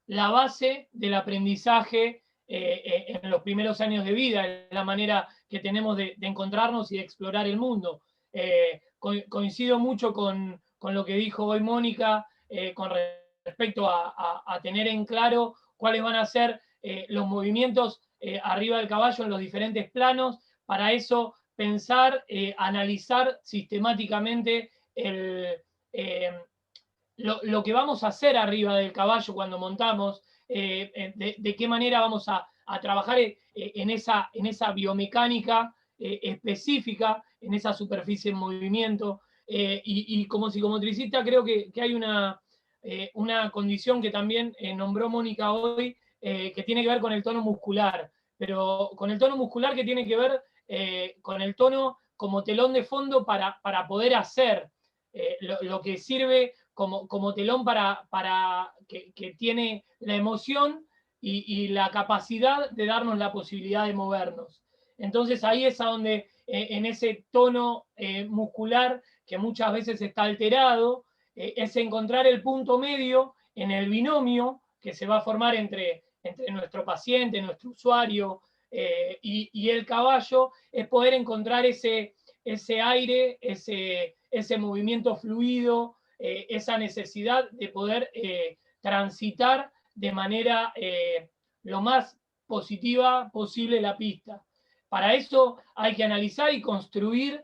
la base del aprendizaje en los primeros años de vida, la manera que tenemos de encontrarnos y de explorar el mundo. Coincido mucho con lo que dijo hoy Mónica con respecto a tener en claro cuáles van a ser los movimientos arriba del caballo en los diferentes planos. Para eso pensar, analizar sistemáticamente lo que vamos a hacer arriba del caballo cuando montamos, de qué manera vamos a trabajar en esa biomecánica específica, en esa superficie en movimiento. Y como psicomotricista creo que hay una condición que también nombró Mónica hoy, que tiene que ver con el tono muscular, pero con el tono muscular que tiene que ver con el tono como telón de fondo para poder hacer lo que sirve como telón que tiene la emoción y la capacidad de darnos la posibilidad de movernos. Entonces ahí es a donde, en ese tono muscular que muchas veces está alterado, es encontrar el punto medio en el binomio que se va a formar entre nuestro paciente, nuestro usuario y el caballo, es poder encontrar ese aire, ese movimiento fluido, esa necesidad de poder transitar de manera lo más positiva posible la pista. Para eso hay que analizar y construir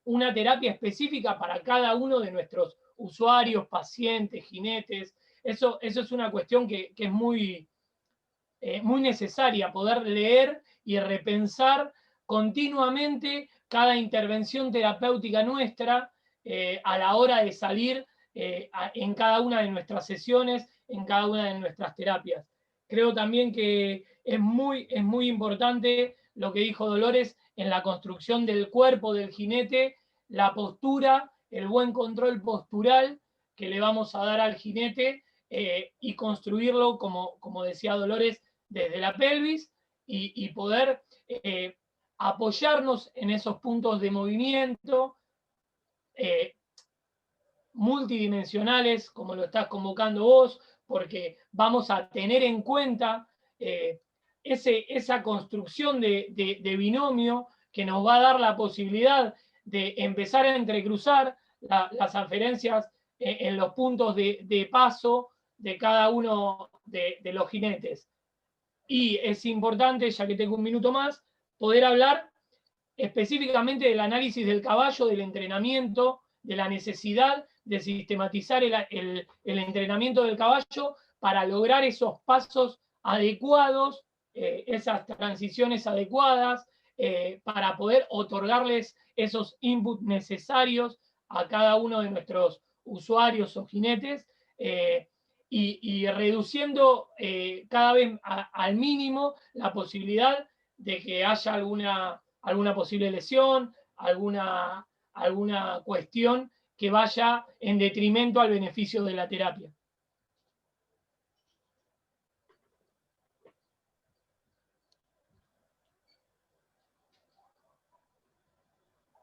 una terapia específica para cada uno de nuestros usuarios, pacientes, jinetes. Eso es una cuestión que es muy necesaria, poder leer y repensar continuamente cada intervención terapéutica nuestra a la hora de salir en cada una de nuestras sesiones, en cada una de nuestras terapias. Creo también que es muy importante lo que dijo Dolores en la construcción del cuerpo del jinete, la postura, el buen control postural que le vamos a dar al jinete y construirlo, como decía Dolores, desde la pelvis y poder apoyarnos en esos puntos de movimiento multidimensionales, como lo estás convocando vos, porque vamos a tener en cuenta esa construcción de binomio que nos va a dar la posibilidad de empezar a entrecruzar las aferencias en los puntos de paso de cada uno de los jinetes. Y es importante, ya que tengo un minuto más, poder hablar específicamente del análisis del caballo, del entrenamiento, de la necesidad de sistematizar el entrenamiento del caballo para lograr esos pasos adecuados, esas transiciones adecuadas, para poder otorgarles esos inputs necesarios a cada uno de nuestros usuarios o jinetes, y reduciendo cada vez al mínimo la posibilidad de que haya alguna posible lesión, alguna cuestión que vaya en detrimento al beneficio de la terapia.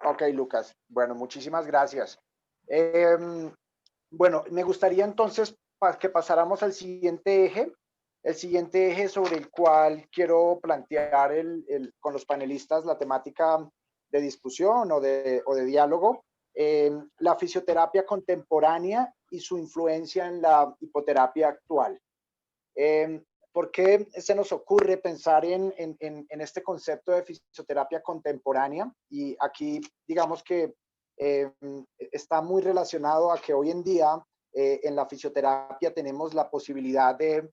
Ok, Lucas. Bueno, muchísimas gracias. Bueno, me gustaría entonces que pasáramos al siguiente eje. El siguiente eje sobre el cual quiero plantear con los panelistas la temática de discusión o de diálogo, la fisioterapia contemporánea y su influencia en la hipoterapia actual. ¿Por qué se nos ocurre pensar en este concepto de fisioterapia contemporánea? Y aquí, digamos que está muy relacionado a que hoy en día en la fisioterapia tenemos la posibilidad de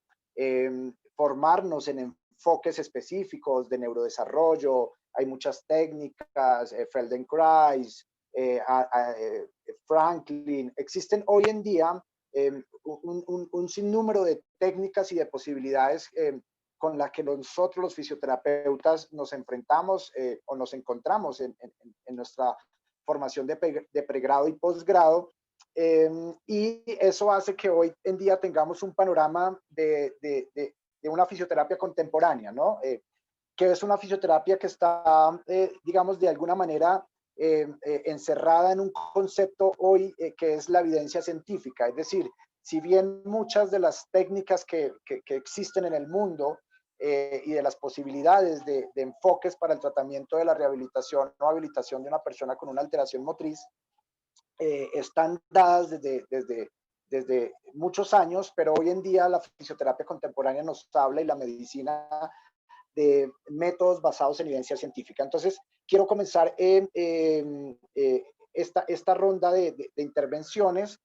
formarnos en enfoques específicos de neurodesarrollo. Hay muchas técnicas, Feldenkrais, Franklin. Existen hoy en día un sinnúmero de técnicas y de posibilidades con las que nosotros los fisioterapeutas nos enfrentamos o nos encontramos en nuestra formación de pregrado y posgrado, y eso hace que hoy en día tengamos un panorama de una fisioterapia contemporánea, ¿no? Que es una fisioterapia que está, digamos, de alguna manera encerrada en un concepto hoy que es la evidencia científica. Es decir, si bien muchas de las técnicas que existen en el mundo y de las posibilidades de enfoques para el tratamiento de la rehabilitación o habilitación de una persona con una alteración motriz están dadas desde muchos años, pero hoy en día la fisioterapia contemporánea nos habla y la medicina de métodos basados en evidencia científica. Entonces, quiero comenzar esta ronda de intervenciones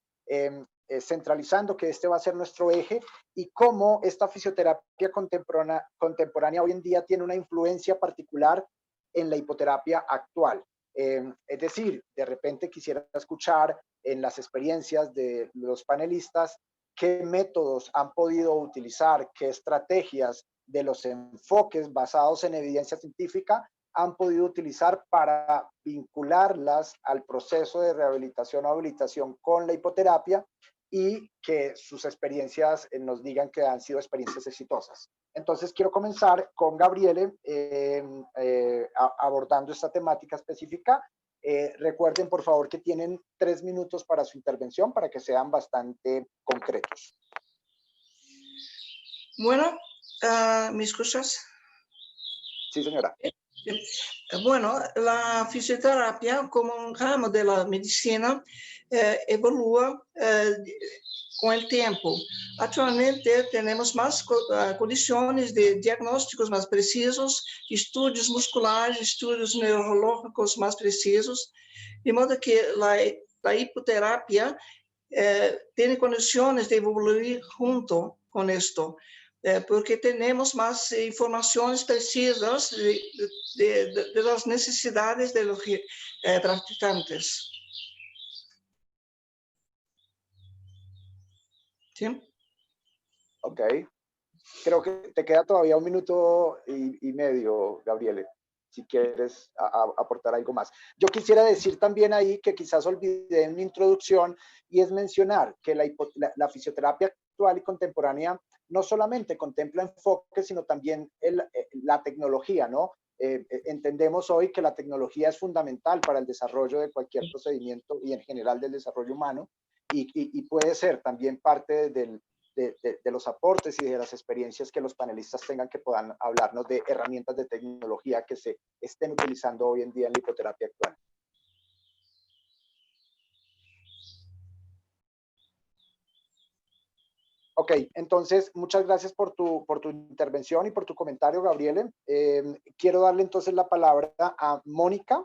centralizando que este va a ser nuestro eje y cómo esta fisioterapia contemporánea hoy en día tiene una influencia particular en la hipoterapia actual. Es decir, de repente quisiera escuchar en las experiencias de los panelistas qué métodos han podido utilizar, qué estrategias de los enfoques basados en evidencia científica han podido utilizar para vincularlas al proceso de rehabilitación o habilitación con la hipoterapia y que sus experiencias nos digan que han sido experiencias exitosas. Entonces quiero comenzar con Gabriele abordando esta temática específica. Recuerden por favor que tienen 3 minutos para su intervención para que sean bastante concretos. Bueno, ¿me escuchas? Sí, señora. Bueno, la fisioterapia como un ramo de la medicina evolúa con el tiempo. Actualmente tenemos más condiciones de diagnósticos más precisos, estudios musculares, estudios neurológicos más precisos, de modo que la hipoterapia tiene condiciones de evoluir junto con esto. Porque tenemos más informaciones precisas de las necesidades de los practicantes. ¿Sí? Ok. Creo que te queda todavía 1 minuto y medio, Gabriele, si quieres aportar algo más. Yo quisiera decir también ahí que quizás olvidé en mi introducción, y es mencionar que la fisioterapia actual y contemporánea no solamente contempla enfoque, sino también la tecnología, ¿no? Entendemos hoy que la tecnología es fundamental para el desarrollo de cualquier procedimiento y en general del desarrollo humano, y puede ser también parte de los aportes y de las experiencias que los panelistas tengan, que puedan hablarnos de herramientas de tecnología que se estén utilizando hoy en día en la hipoterapia actual. Ok, entonces muchas gracias por tu intervención y por tu comentario, Gabriele. Quiero darle entonces la palabra a Mónica.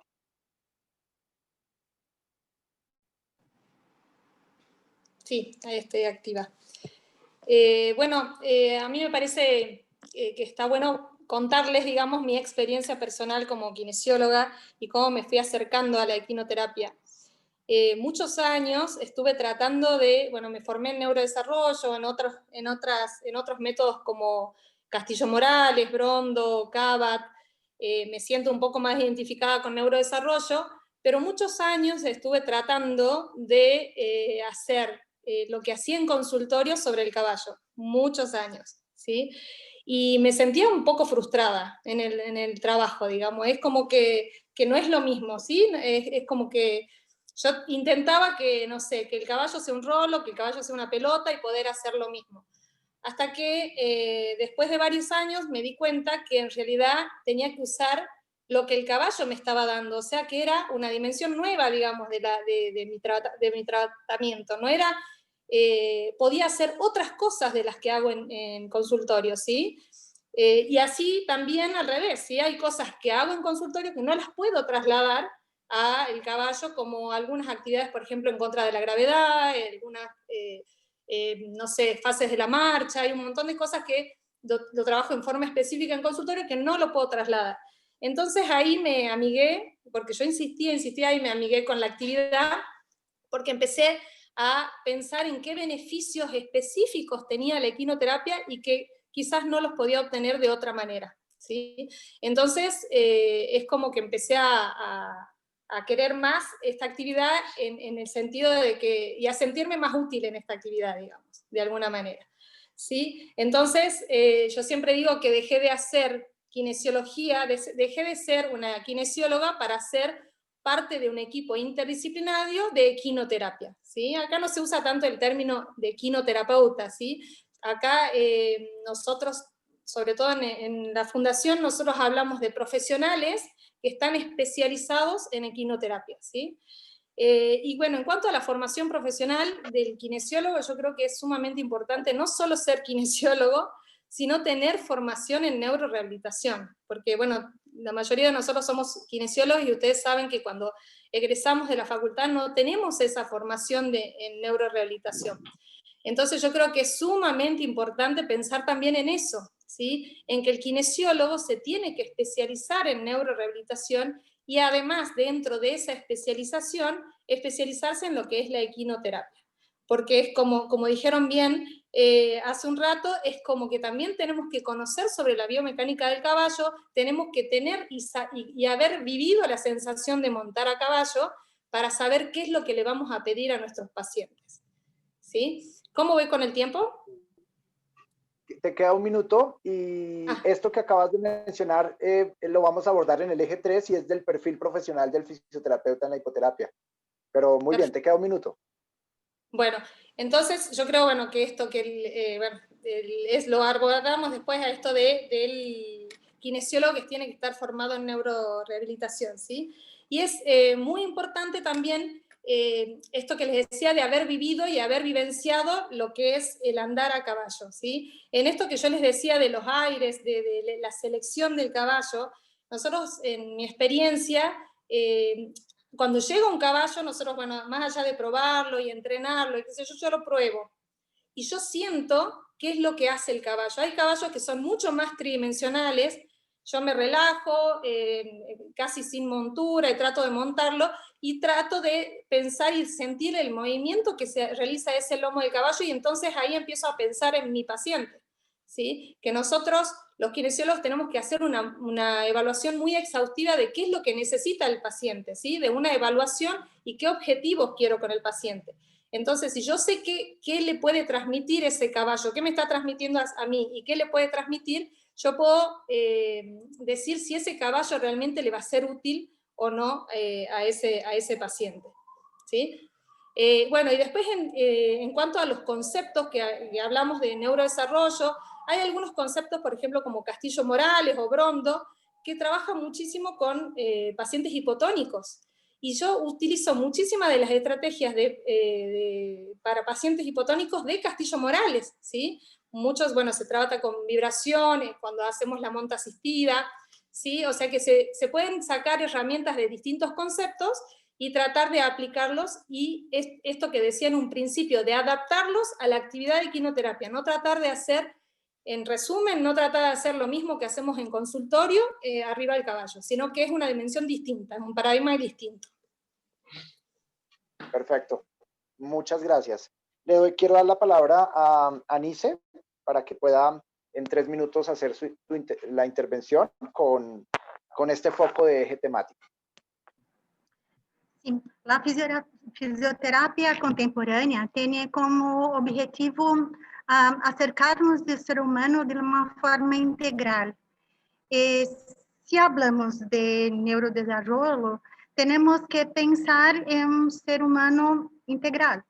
Sí, ahí estoy activa. Bueno, a mí me parece que está bueno contarles, digamos, mi experiencia personal como kinesióloga y cómo me fui acercando a la equinoterapia. Muchos años estuve tratando de, bueno, me formé en neurodesarrollo, en otros métodos como Castillo Morales, Brondo, Kabat, me siento un poco más identificada con neurodesarrollo, pero muchos años estuve tratando de hacer lo que hacía en consultorio sobre el caballo, muchos años, ¿sí? Y me sentía un poco frustrada en el trabajo, digamos, es como que no es lo mismo, ¿sí? Es como que yo intentaba que, no sé, que el caballo sea un rolo, que el caballo sea una pelota y poder hacer lo mismo. Hasta que después de varios años me di cuenta que en realidad tenía que usar lo que el caballo me estaba dando, o sea que era una dimensión nueva, digamos, de mi tratamiento, no era, podía hacer otras cosas de las que hago en consultorio, ¿sí? Y así también al revés, ¿sí? Hay cosas que hago en consultorio que no las puedo trasladar al caballo, como algunas actividades, por ejemplo, en contra de la gravedad, algunas, no sé, fases de la marcha, hay un montón de cosas que lo trabajo en forma específica en consultorio que no lo puedo trasladar. Entonces ahí me amigué, porque yo insistía y me amigué con la actividad, porque empecé a pensar en qué beneficios específicos tenía la equinoterapia y que quizás no los podía obtener de otra manera, ¿sí? Entonces es como que empecé a querer más esta actividad en el sentido de que, y a sentirme más útil en esta actividad, digamos, de alguna manera, ¿sí? Entonces, yo siempre digo que dejé de hacer kinesiología, dejé de ser una kinesióloga para ser parte de un equipo interdisciplinario de equinoterapia, ¿sí? Acá no se usa tanto el término de equinoterapeuta, ¿sí? Acá nosotros, sobre todo en la fundación, nosotros hablamos de profesionales que están especializados en equinoterapia, ¿sí? Y bueno, en cuanto a la formación profesional del kinesiólogo, yo creo que es sumamente importante no solo ser kinesiólogo, sino tener formación en neurorehabilitación, porque bueno, la mayoría de nosotros somos kinesiólogos y ustedes saben que cuando egresamos de la facultad no tenemos esa formación en neurorehabilitación. Entonces yo creo que es sumamente importante pensar también en eso, ¿sí? En que el kinesiólogo se tiene que especializar en neurorehabilitación y además dentro de esa especialización, especializarse en lo que es la equinoterapia. Porque es como dijeron bien hace un rato, es como que también tenemos que conocer sobre la biomecánica del caballo, tenemos que tener y haber vivido la sensación de montar a caballo para saber qué es lo que le vamos a pedir a nuestros pacientes. ¿sí? ¿Cómo voy con el tiempo? Te queda un minuto y esto que acabas de mencionar lo vamos a abordar en el eje 3 y es del perfil profesional del fisioterapeuta en la hipoterapia. Pero muy bien, te queda un minuto. Bueno, entonces yo creo, bueno, que esto que lo abordamos después a esto del kinesiólogo que tiene que estar formado en neurorehabilitación, ¿sí? Y es muy importante también esto que les decía de haber vivido y haber vivenciado lo que es el andar a caballo, ¿sí? En esto que yo les decía de los aires, de la selección del caballo, nosotros en mi experiencia, cuando llega un caballo, nosotros, bueno, más allá de probarlo y entrenarlo, y qué sé yo lo pruebo. Y yo siento qué es lo que hace el caballo. Hay caballos que son mucho más tridimensionales. Yo me relajo, casi sin montura, y trato de montarlo, y trato de pensar y sentir el movimiento que se realiza ese lomo del caballo, y entonces ahí empiezo a pensar en mi paciente, ¿sí? Que nosotros, los kinesiólogos, tenemos que hacer una evaluación muy exhaustiva de qué es lo que necesita el paciente, ¿sí? De una evaluación y qué objetivos quiero con el paciente. Entonces, si yo sé qué le puede transmitir ese caballo, qué me está transmitiendo a mí y qué le puede transmitir, yo puedo decir si ese caballo realmente le va a ser útil o no a ese paciente, ¿sí? Bueno, y después en cuanto a los conceptos que hablamos de neurodesarrollo, hay algunos conceptos, por ejemplo, como Castillo Morales o Brondo, que trabajan muchísimo con pacientes hipotónicos. Y yo utilizo muchísimas de las estrategias para pacientes hipotónicos de Castillo Morales, ¿sí? Muchos, bueno, se trata con vibraciones, cuando hacemos la monta asistida, ¿sí? O sea que se pueden sacar herramientas de distintos conceptos y tratar de aplicarlos, y esto que decía en un principio, de adaptarlos a la actividad de quinoterapia, no tratar de hacer, en resumen, no tratar de hacer lo mismo que hacemos en consultorio arriba del caballo, sino que es una dimensión distinta, es un paradigma distinto. Perfecto, muchas gracias. Quiero dar la palabra a Anice para que pueda en 3 minutos hacer la intervención con este foco de eje temático. Sim, a fisioterapia contemporânea tem como objetivo acercarnos do ser humano de uma forma integral. E, se falamos de neurodesenvolvimento, temos que pensar em um ser humano integral,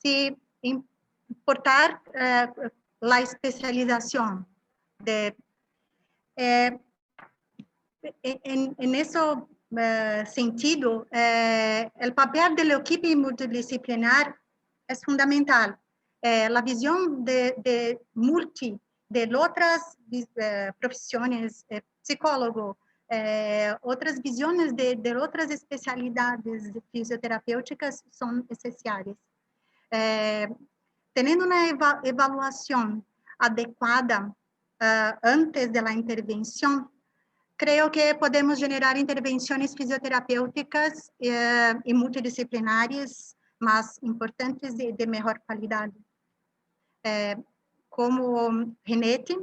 se importar a especialização. En eso sentido, el papel de la equipe multidisciplinar es fundamental. La visión de otras profesiones, psicólogo, otras visiones de otras especialidades fisioterapéuticas son esenciales. Teniendo una evaluación adecuada antes de la intervención, creo que podemos generar intervenções fisioterapêuticas e multidisciplinares mais importantes e de melhor qualidade. Como jinete,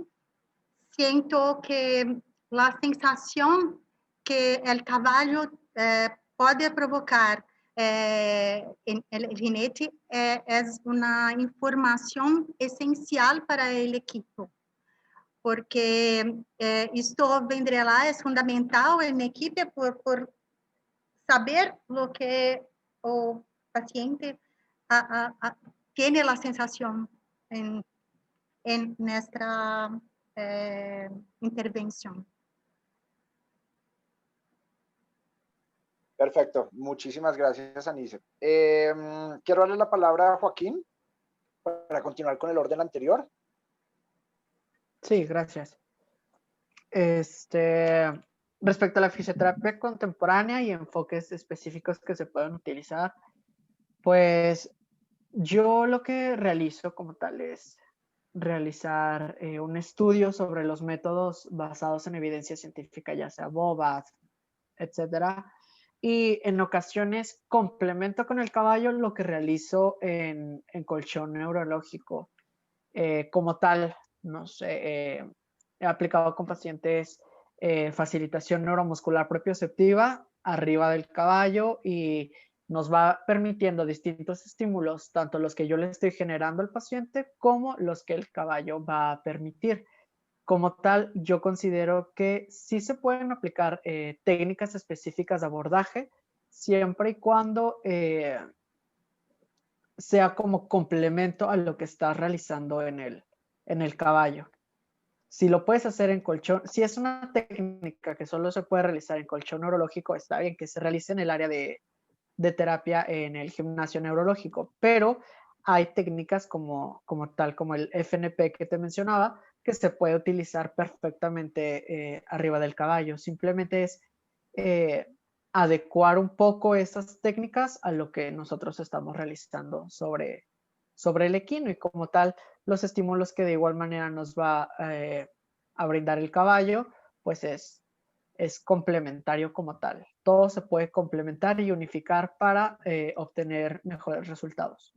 sinto que a sensação que o cavalo pode provocar el jinete é uma informação essencial para o equipo, porque esto vendrá es fundamental en equipe por saber lo que el paciente tiene la sensación en nuestra intervención. Perfecto, muchísimas gracias, Anice. Quiero darle la palabra a Joaquín para continuar con el orden anterior. Sí, gracias. Respecto a la fisioterapia contemporánea y enfoques específicos que se pueden utilizar, pues yo lo que realizo como tal es realizar un estudio sobre los métodos basados en evidencia científica, ya sea BOVAS, etcétera, y en ocasiones complemento con el caballo lo que realizo en colchón neurológico. Como tal, no sé, he aplicado con pacientes facilitación neuromuscular propioceptiva arriba del caballo y nos va permitiendo distintos estímulos, tanto los que yo le estoy generando al paciente como los que el caballo va a permitir. Como tal, yo considero que sí se pueden aplicar técnicas específicas de abordaje, siempre y cuando sea como complemento a lo que estás realizando en el caballo. Si lo puedes hacer en colchón, si es una técnica que solo se puede realizar en colchón neurológico, está bien que se realice en el área de terapia en el gimnasio neurológico, pero hay técnicas como el FNP que te mencionaba, que se puede utilizar perfectamente arriba del caballo. Simplemente es adecuar un poco esas técnicas a lo que nosotros estamos realizando sobre el equino, y como tal, los estímulos que de igual manera nos va a brindar el caballo, pues es complementario como tal. Todo se puede complementar y unificar para obtener mejores resultados.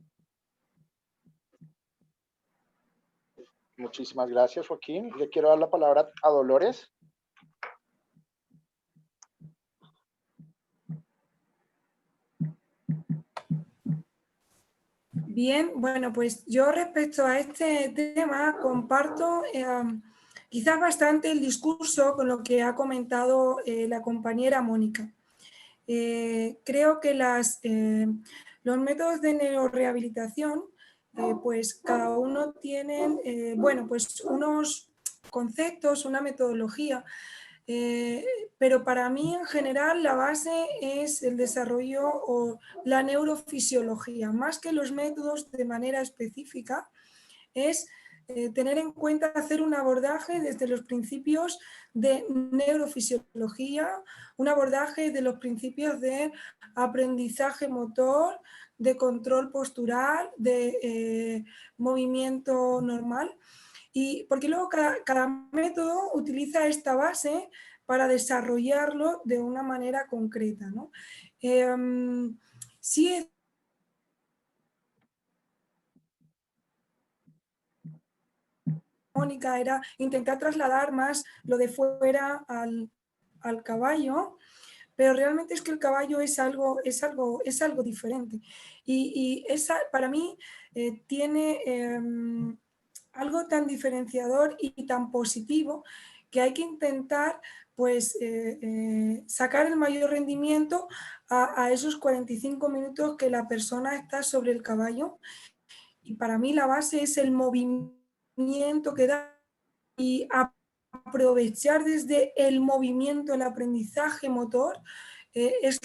Muchísimas gracias, Joaquín. Le quiero dar la palabra a Dolores. Bien, bueno, pues yo respecto a este tema comparto quizás bastante el discurso con lo que ha comentado la compañera Mónica. Creo que los métodos de neurorehabilitación, pues cada uno tienen, bueno, pues unos conceptos, una metodología, pero para mí en general la base es el desarrollo o la neurofisiología, más que los métodos de manera específica, es tener en cuenta hacer un abordaje desde los principios de neurofisiología, un abordaje de los principios de aprendizaje motor, de control postural, de movimiento normal. Y porque luego cada método utiliza esta base para desarrollarlo de una manera concreta, ¿no? Sí, Mónica, era intentar trasladar más lo de fuera al caballo, pero realmente es que el caballo es algo diferente. Y esa, para mí tiene algo tan diferenciador y tan positivo que hay que intentar pues sacar el mayor rendimiento a esos 45 minutos que la persona está sobre el caballo. Y para mí la base es el movimiento que da y aprovechar desde el movimiento, el aprendizaje motor, es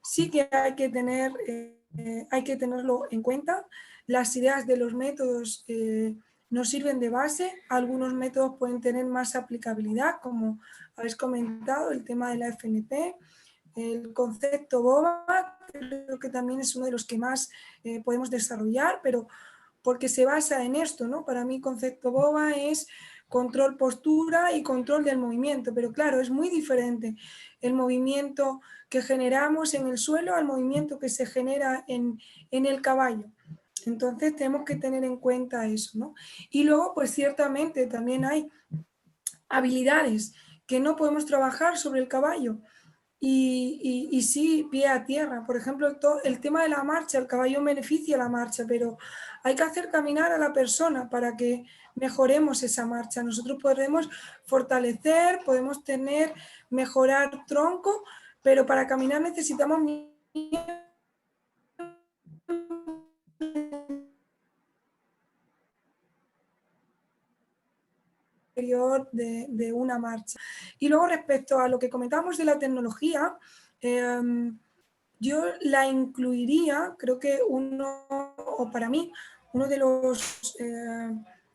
sí que hay que tenerlo en cuenta. Las ideas de los métodos nos sirven de base. Algunos métodos pueden tener más aplicabilidad, como habéis comentado, el tema de la FNP. El concepto BOBA creo que también es uno de los que más podemos desarrollar, pero porque se basa en esto, ¿no? Para mí concepto BOBA es control postura y control del movimiento, pero claro, es muy diferente el movimiento que generamos en el suelo al movimiento que se genera en el caballo. Entonces tenemos que tener en cuenta eso, ¿no? Y luego, pues ciertamente también hay habilidades que no podemos trabajar sobre el caballo y sí pie a tierra. Por ejemplo, el tema de la marcha, el caballo beneficia la marcha, pero hay que hacer caminar a la persona para que mejoremos esa marcha. Nosotros podemos fortalecer, podemos mejorar tronco, pero para caminar necesitamos de una marcha. Y luego respecto a lo que comentamos de la tecnología, yo la incluiría, creo que para mí, uno de los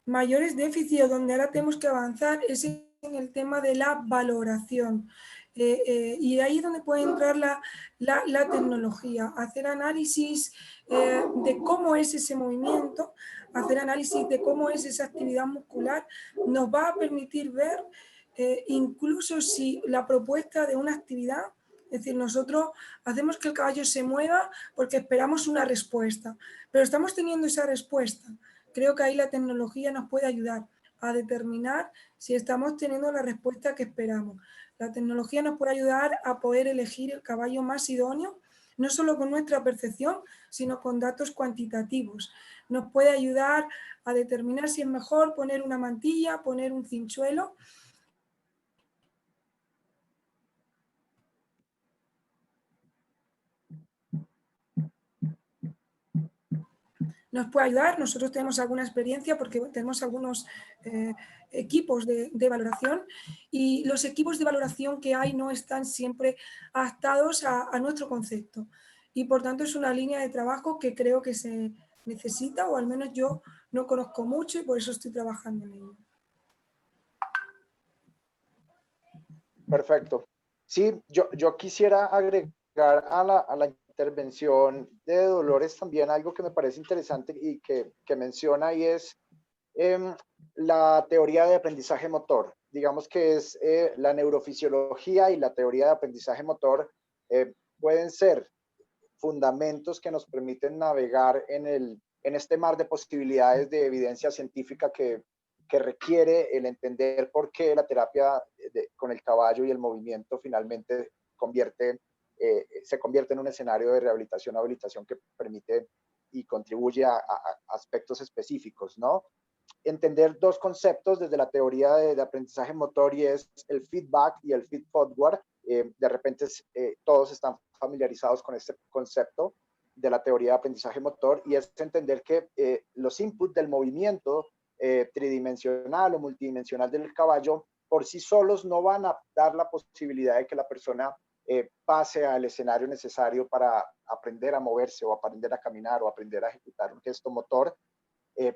mayores déficits donde ahora tenemos que avanzar es en el tema de la valoración. Y ahí es donde puede entrar la tecnología, hacer análisis de cómo es ese movimiento, hacer análisis de cómo es esa actividad muscular, nos va a permitir ver incluso si la propuesta de una actividad Es decir, nosotros hacemos que el caballo se mueva porque esperamos una respuesta, pero estamos teniendo esa respuesta. Creo que ahí la tecnología nos puede ayudar a determinar si estamos teniendo la respuesta que esperamos. La tecnología nos puede ayudar a poder elegir el caballo más idóneo, no solo con nuestra percepción, sino con datos cuantitativos. Nos puede ayudar a determinar si es mejor poner una mantilla, poner un cinchuelo. Nos puede ayudar, nosotros tenemos alguna experiencia porque tenemos algunos equipos de valoración y los equipos de valoración que hay no están siempre adaptados a nuestro concepto y por tanto es una línea de trabajo que creo que se necesita o al menos yo no conozco mucho y por eso estoy trabajando en ello. Perfecto. Sí, yo quisiera agregar a la intervención de Dolores también algo que me parece interesante y que menciona, y es la teoría de aprendizaje motor. Digamos que es la neurofisiología y la teoría de aprendizaje motor pueden ser fundamentos que nos permiten navegar en este mar de posibilidades de evidencia científica que requiere el entender por qué la terapia con el caballo y el movimiento finalmente se convierte en un escenario de rehabilitación o habilitación que permite y contribuye a aspectos específicos, ¿no? Entender dos conceptos desde la teoría de aprendizaje motor y es el feedback y el feed forward. De repente todos están familiarizados con este concepto de la teoría de aprendizaje motor y es entender que los inputs del movimiento tridimensional o multidimensional del caballo por sí solos no van a dar la posibilidad de que la persona pase al escenario necesario para aprender a moverse o aprender a caminar o aprender a ejecutar un gesto motor,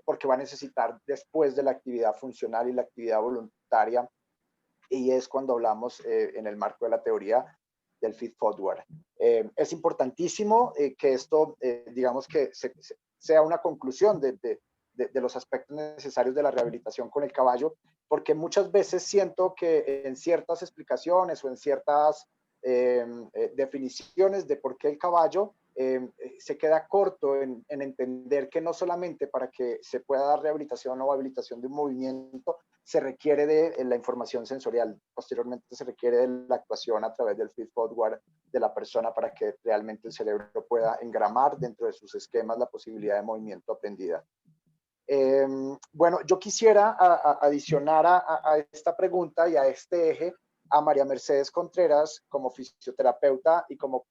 porque va a necesitar después de la actividad funcional y la actividad voluntaria, y es cuando hablamos en el marco de la teoría del feed forward. Es importantísimo que esto, digamos que sea una conclusión de los aspectos necesarios de la rehabilitación con el caballo, porque muchas veces siento que en ciertas explicaciones o en ciertas definiciones de por qué el caballo se queda corto en entender que no solamente para que se pueda dar rehabilitación o habilitación de un movimiento se requiere de la información sensorial, posteriormente se requiere de la actuación a través del feed forward de la persona para que realmente el cerebro pueda engramar dentro de sus esquemas la posibilidad de movimiento aprendida. Bueno, yo quisiera adicionar a esta pregunta y a este eje a María Mercedes Contreras como fisioterapeuta y como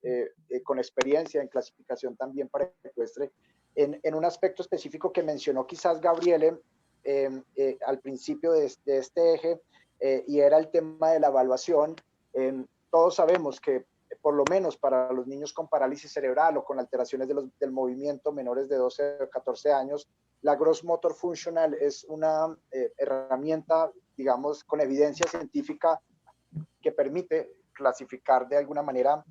con experiencia en clasificación también para ecuestre, en un aspecto específico que mencionó quizás Gabriele al principio de este eje, y era el tema de la evaluación. Todos sabemos que por lo menos para los niños con parálisis cerebral o con alteraciones del movimiento menores de 12 o 14 años, la Gross Motor Functional es una herramienta, digamos, con evidencia científica que permite clasificar de alguna manera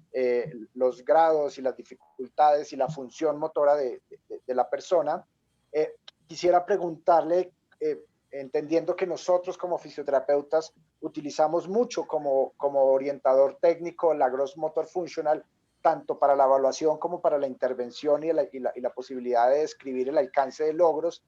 los grados y las dificultades y la función motora de la persona. Quisiera preguntarle, entendiendo que nosotros como fisioterapeutas utilizamos mucho como orientador técnico la Gross Motor Functional, tanto para la evaluación como para la intervención y la posibilidad de describir el alcance de logros,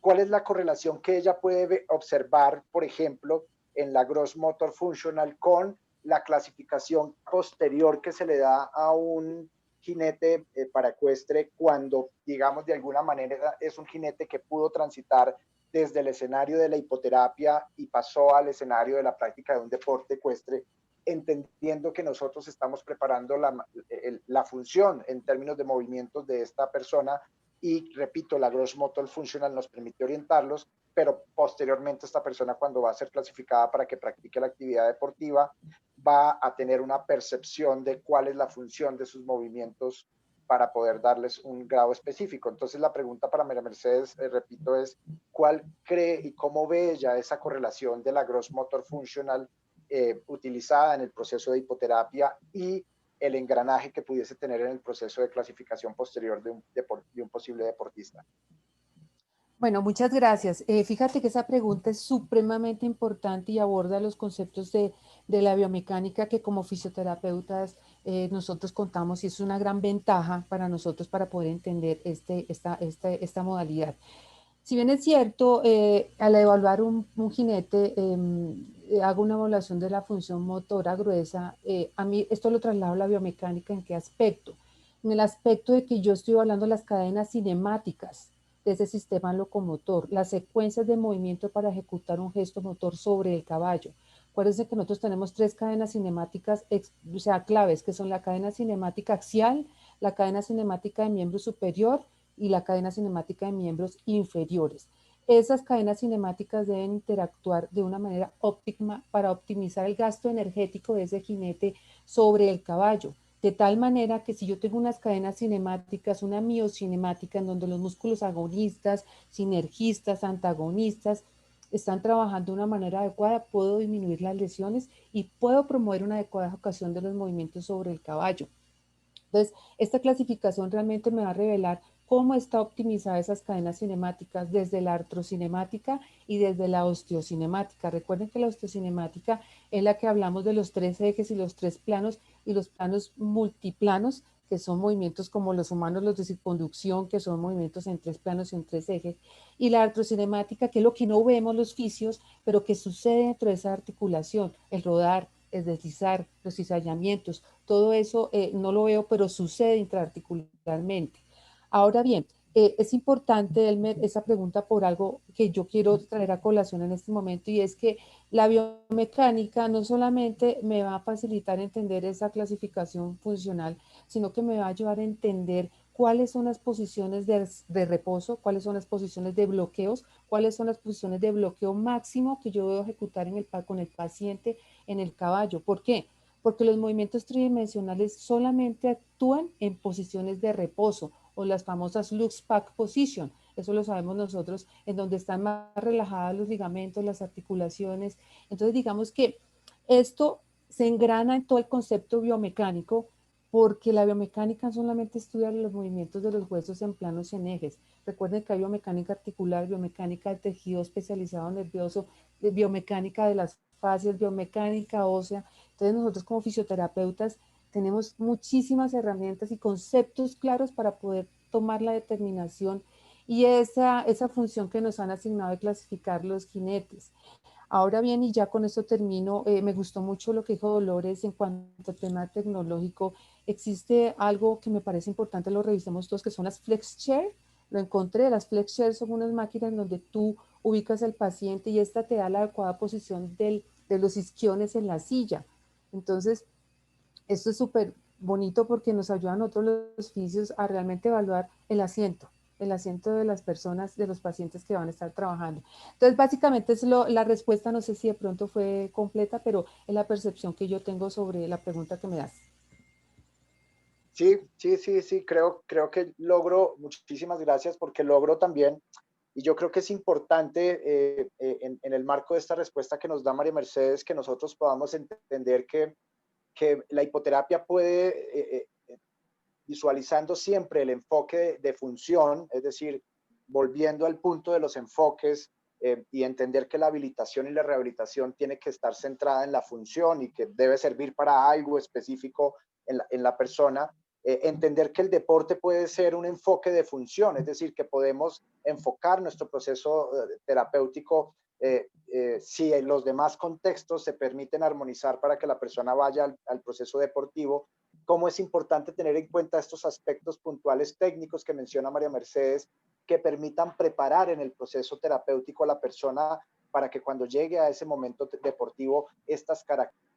¿cuál es la correlación que ella puede observar, por ejemplo, en la Gross Motor Functional con la clasificación posterior que se le da a un jinete para ecuestre cuando, digamos, de alguna manera es un jinete que pudo transitar desde el escenario de la hipoterapia y pasó al escenario de la práctica de un deporte ecuestre, entendiendo que nosotros estamos preparando la función en términos de movimientos de esta persona y, repito, la Gross Motor Functional nos permite orientarlos, pero posteriormente esta persona, cuando va a ser clasificada para que practique la actividad deportiva, va a tener una percepción de cuál es la función de sus movimientos para poder darles un grado específico. Entonces la pregunta para María Mercedes, repito, es ¿cuál cree y cómo ve ella esa correlación de la Gross Motor Functional utilizada en el proceso de hipoterapia y el engranaje que pudiese tener en el proceso de clasificación posterior de un posible deportista? Bueno, muchas gracias. Fíjate que esa pregunta es supremamente importante y aborda los conceptos de la biomecánica que como fisioterapeutas nosotros contamos y es una gran ventaja para nosotros para poder entender esta modalidad. Si bien es cierto, al evaluar un jinete, hago una evaluación de la función motora gruesa, a mí esto lo traslado a la biomecánica. ¿En qué aspecto? En el aspecto de que yo estoy hablando de las cadenas cinemáticas de ese sistema locomotor, las secuencias de movimiento para ejecutar un gesto motor sobre el caballo. Acuérdense que nosotros tenemos 3 cadenas cinemáticas, o sea, claves, que son la cadena cinemática axial, la cadena cinemática de miembro superior y la cadena cinemática de miembros inferiores. Esas cadenas cinemáticas deben interactuar de una manera óptima para optimizar el gasto energético de ese jinete sobre el caballo, de tal manera que si yo tengo unas cadenas cinemáticas, una miocinemática en donde los músculos agonistas, sinergistas, antagonistas están trabajando de una manera adecuada, puedo disminuir las lesiones y puedo promover una adecuada ejecución de los movimientos sobre el caballo. Entonces, esta clasificación realmente me va a revelar cómo está optimizada esas cadenas cinemáticas desde la artrocinemática y desde la osteocinemática. Recuerden que la osteocinemática es la que hablamos de los 3 ejes y los 3 planos y los planos multiplanos, que son movimientos como los humanos, los de circunducción, que son movimientos en 3 planos y en 3 ejes. Y la artrocinemática, que es lo que no vemos los fisios, pero que sucede dentro de esa articulación, el rodar, el deslizar, los cizallamientos, todo eso no lo veo, pero sucede intraarticularmente. Ahora bien, es importante, Elmer, esa pregunta por algo que yo quiero traer a colación en este momento, y es que la biomecánica no solamente me va a facilitar entender esa clasificación funcional, sino que me va a ayudar a entender cuáles son las posiciones de reposo, cuáles son las posiciones de bloqueos, cuáles son las posiciones de bloqueo máximo que yo debo ejecutar con el paciente en el caballo. ¿Por qué? Porque los movimientos tridimensionales solamente actúan en posiciones de reposo o las famosas Lux Pack Position. Eso lo sabemos nosotros, en donde están más relajados los ligamentos, las articulaciones. Entonces, digamos que esto se engrana en todo el concepto biomecánico, porque la biomecánica solamente estudia los movimientos de los huesos en planos y en ejes. Recuerden que hay biomecánica articular, biomecánica del tejido especializado nervioso, biomecánica de las fascias, biomecánica ósea. Entonces nosotros como fisioterapeutas tenemos muchísimas herramientas y conceptos claros para poder tomar la determinación y esa función que nos han asignado de clasificar los jinetes. Ahora bien, y ya con esto termino, me gustó mucho lo que dijo Dolores en cuanto al tema tecnológico. Existe algo que me parece importante, lo revisemos todos, que son las FlexChair. Lo encontré, las FlexChair son unas máquinas donde tú ubicas al paciente y esta te da la adecuada posición de los isquiones en la silla. Entonces, esto es súper bonito porque nos ayuda a nosotros los fisios a realmente evaluar el asiento de las personas, de los pacientes que van a estar trabajando. Entonces, básicamente es la respuesta, no sé si de pronto fue completa, pero es la percepción que yo tengo sobre la pregunta que me das. Sí, creo que logro, muchísimas gracias, porque logro también, y yo creo que es importante en el marco de esta respuesta que nos da María Mercedes, que nosotros podamos entender que la hipoterapia puede, visualizando siempre el enfoque de función, es decir, volviendo al punto de los enfoques y entender que la habilitación y la rehabilitación tiene que estar centrada en la función y que debe servir para algo específico en la persona. Entender que el deporte puede ser un enfoque de función, es decir, que podemos enfocar nuestro proceso terapéutico si en los demás contextos se permiten armonizar para que la persona vaya al proceso deportivo. Cómo es importante tener en cuenta estos aspectos puntuales técnicos que menciona María Mercedes, que permitan preparar en el proceso terapéutico a la persona para que cuando llegue a ese momento deportivo, estas características.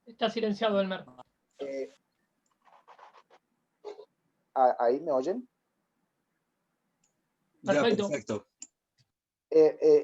Está silenciado, Elmer. ¿Ahí me oyen? Perfecto. Ya, perfecto.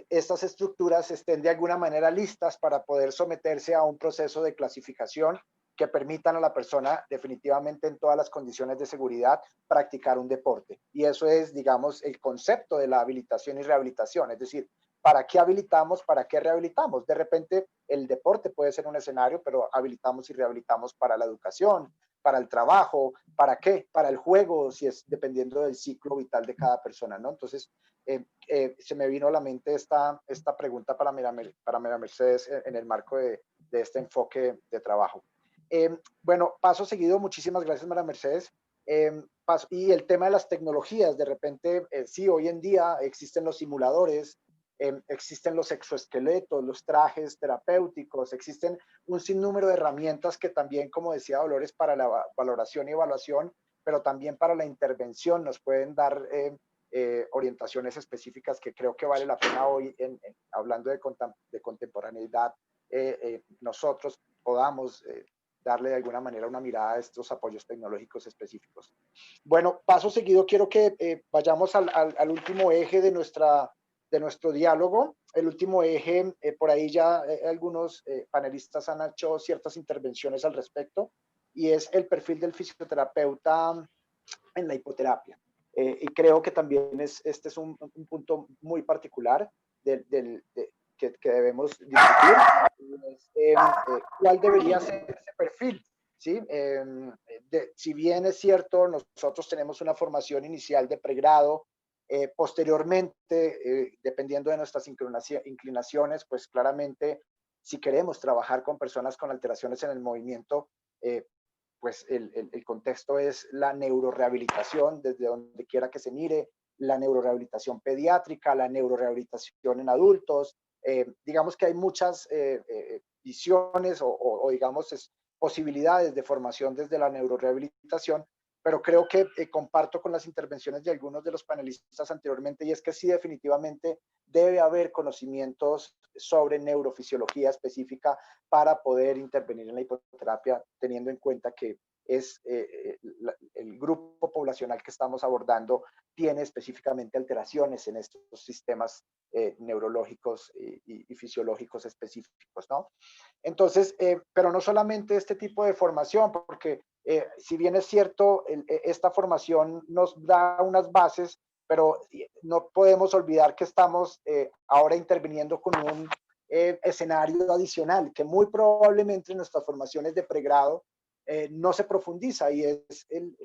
Estas estructuras estén de alguna manera listas para poder someterse a un proceso de clasificación que permitan a la persona definitivamente en todas las condiciones de seguridad practicar un deporte. Y eso es, digamos, el concepto de la habilitación y rehabilitación, es decir, ¿para qué habilitamos? ¿Para qué rehabilitamos? De repente el deporte puede ser un escenario, pero habilitamos y rehabilitamos para la educación, para el trabajo, ¿para qué? Para el juego, si es dependiendo del ciclo vital de cada persona, ¿no? Entonces, se me vino a la mente esta pregunta para María Mercedes en el marco de este enfoque de trabajo. Bueno, paso seguido, muchísimas gracias, María Mercedes. Y el tema de las tecnologías, de repente, sí, hoy en día existen los simuladores, existen los exoesqueletos, los trajes terapéuticos, existen un sinnúmero de herramientas que también, como decía Dolores, para la valoración y evaluación, pero también para la intervención nos pueden dar orientaciones específicas que creo que vale la pena hoy, hablando de contemporaneidad, nosotros podamos darle de alguna manera una mirada a estos apoyos tecnológicos específicos. Bueno, paso seguido quiero que vayamos al último eje de nuestro diálogo. El último eje, por ahí ya algunos panelistas han hecho ciertas intervenciones al respecto, y es el perfil del fisioterapeuta en la hipoterapia. Y creo que también este es un punto muy particular que debemos discutir. ¿Cuál debería ser ese perfil? ¿Sí? Si bien es cierto, nosotros tenemos una formación inicial de pregrado, posteriormente, dependiendo de nuestras inclinaciones, pues claramente, si queremos trabajar con personas con alteraciones en el movimiento, pues el contexto es la neurorehabilitación, desde donde quiera que se mire, la neurorehabilitación pediátrica, la neurorehabilitación en adultos. Digamos que hay muchas visiones o digamos posibilidades de formación desde la neurorehabilitación, pero creo que comparto con las intervenciones de algunos de los panelistas anteriormente, y es que sí, definitivamente debe haber conocimientos sobre neurofisiología específica para poder intervenir en la hipoterapia, teniendo en cuenta que es el grupo poblacional que estamos abordando tiene específicamente alteraciones en estos sistemas neurológicos y fisiológicos específicos, ¿no? Entonces, pero no solamente este tipo de formación, porque si bien es cierto, esta formación nos da unas bases, pero no podemos olvidar que estamos ahora interviniendo con un escenario adicional, que muy probablemente en nuestras formaciones de pregrado no se profundiza, y es el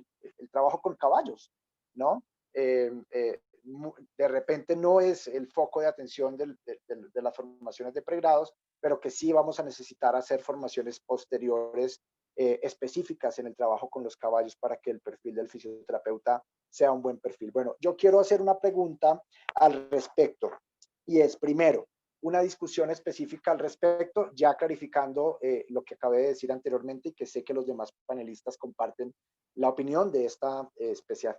trabajo con caballos, ¿no? De repente no es el foco de atención de las formaciones de pregrados, pero que sí vamos a necesitar hacer formaciones posteriores específicas en el trabajo con los caballos para que el perfil del fisioterapeuta sea un buen perfil. Bueno, yo quiero hacer una pregunta al respecto, y es, primero, una discusión específica al respecto, ya clarificando lo que acabé de decir anteriormente, y que sé que los demás panelistas comparten la opinión de esta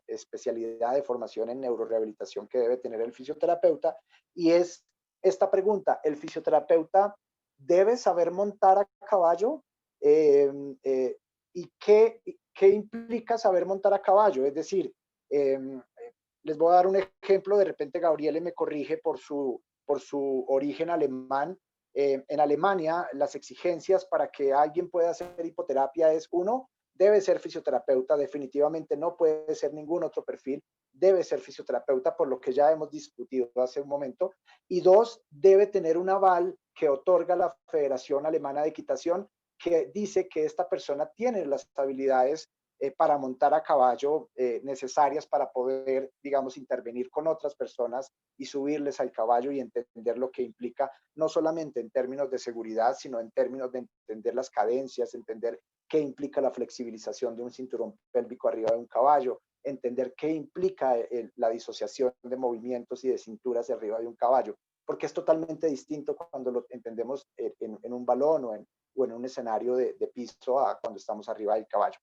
especialidad de formación en neurorehabilitación que debe tener el fisioterapeuta, y es esta pregunta: ¿el fisioterapeuta debe saber montar a caballo? ¿Y qué implica saber montar a caballo? Es decir, les voy a dar un ejemplo, de repente Gabriele me corrige por su origen alemán. En Alemania, las exigencias para que alguien pueda hacer hipoterapia es: uno, debe ser fisioterapeuta, definitivamente no puede ser ningún otro perfil, debe ser fisioterapeuta, por lo que ya hemos discutido hace un momento, y dos, debe tener un aval que otorga la Federación Alemana de Equitación, que dice que esta persona tiene las habilidades para montar a caballo necesarias para poder, digamos, intervenir con otras personas y subirles al caballo y entender lo que implica, no solamente en términos de seguridad, sino en términos de entender las cadencias, entender qué implica la flexibilización de un cinturón pélvico arriba de un caballo, entender qué implica la disociación de movimientos y de cinturas de arriba de un caballo, porque es totalmente distinto cuando lo entendemos en un balón o en un escenario de piso a cuando estamos arriba del caballo.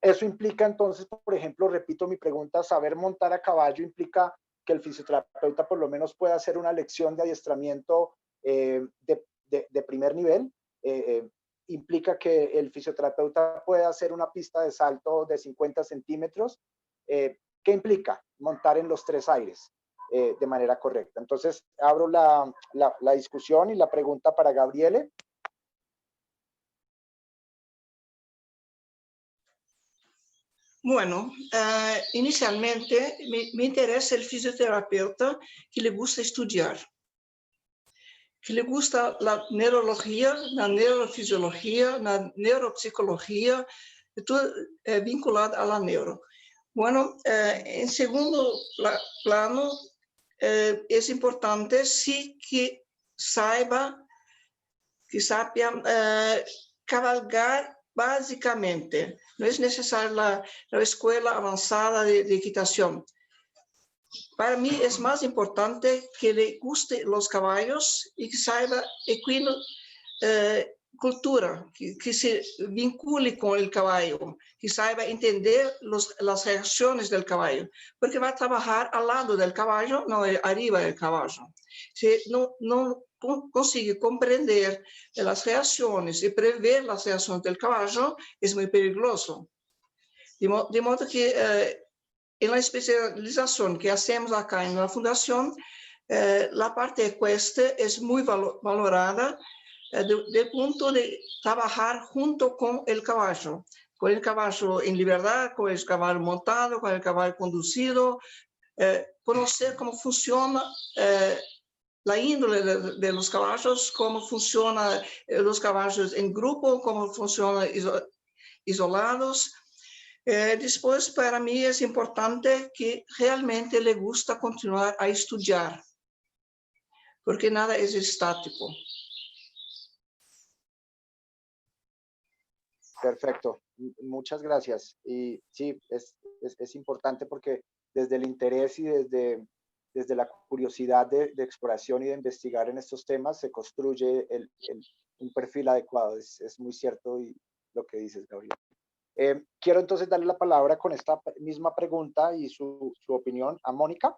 Eso implica entonces, por ejemplo, repito mi pregunta, saber montar a caballo implica que el fisioterapeuta por lo menos pueda hacer una lección de adiestramiento de primer nivel. Implica que el fisioterapeuta pueda hacer una pista de salto de 50 centímetros. ¿Qué implica? Montar en los 3 aires de manera correcta. Entonces, abro la discusión y la pregunta para Gabriele. Bueno, inicialmente me interesa el fisioterapeuta que le gusta estudiar, que le gusta la neurología, la neurofisiología, la neuropsicología, todo vinculado a la neuro. Bueno, en segundo plano, es importante sí que sepa cabalgar básicamente. No es necesaria la escuela avanzada de equitación. Para mí es más importante que le guste los caballos y que sepa equino cultura, que se vincule con el caballo, que sepa entender las reacciones del caballo, porque va a trabajar al lado del caballo, no arriba del caballo. Si no consigue comprender las reacciones y prever las reacciones del caballo, es muy peligroso. De modo que en la especialización que hacemos acá en la fundación, la parte ecuestre es muy valorada del punto de trabajar junto con el caballo en libertad, con el caballo montado, con el caballo conducido, conocer cómo funciona la índole de los caballos, cómo funcionan los caballos en grupo, cómo funcionan isolados. Después, para mí es importante que realmente le gusta continuar a estudiar, porque nada es estático. Perfecto, muchas gracias. Y sí, es importante porque desde el interés y desde la curiosidad de exploración y de investigar en estos temas se construye un perfil adecuado. Es muy cierto y lo que dices, Gabriel. Quiero entonces darle la palabra con esta misma pregunta y su opinión a Mónica.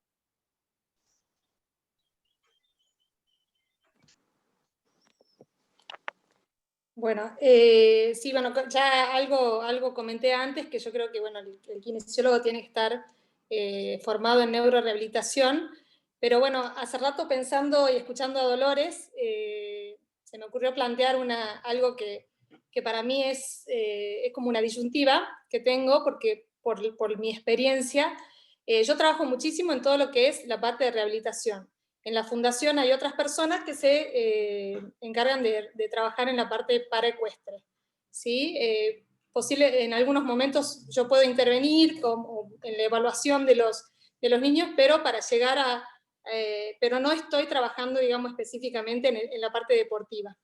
Bueno, sí, bueno, ya algo comenté antes, que yo creo que bueno, el kinesiólogo tiene que estar formado en neurorehabilitación, pero bueno, hace rato pensando y escuchando a Dolores, se me ocurrió plantear algo que para mí es como una disyuntiva que tengo, porque por mi experiencia, yo trabajo muchísimo en todo lo que es la parte de rehabilitación. En la fundación hay otras personas que se encargan de trabajar en la parte paraecuestre, ¿sí? En algunos momentos yo puedo intervenir en la evaluación de los niños, pero para llegar pero no estoy trabajando, digamos, específicamente en la parte deportiva.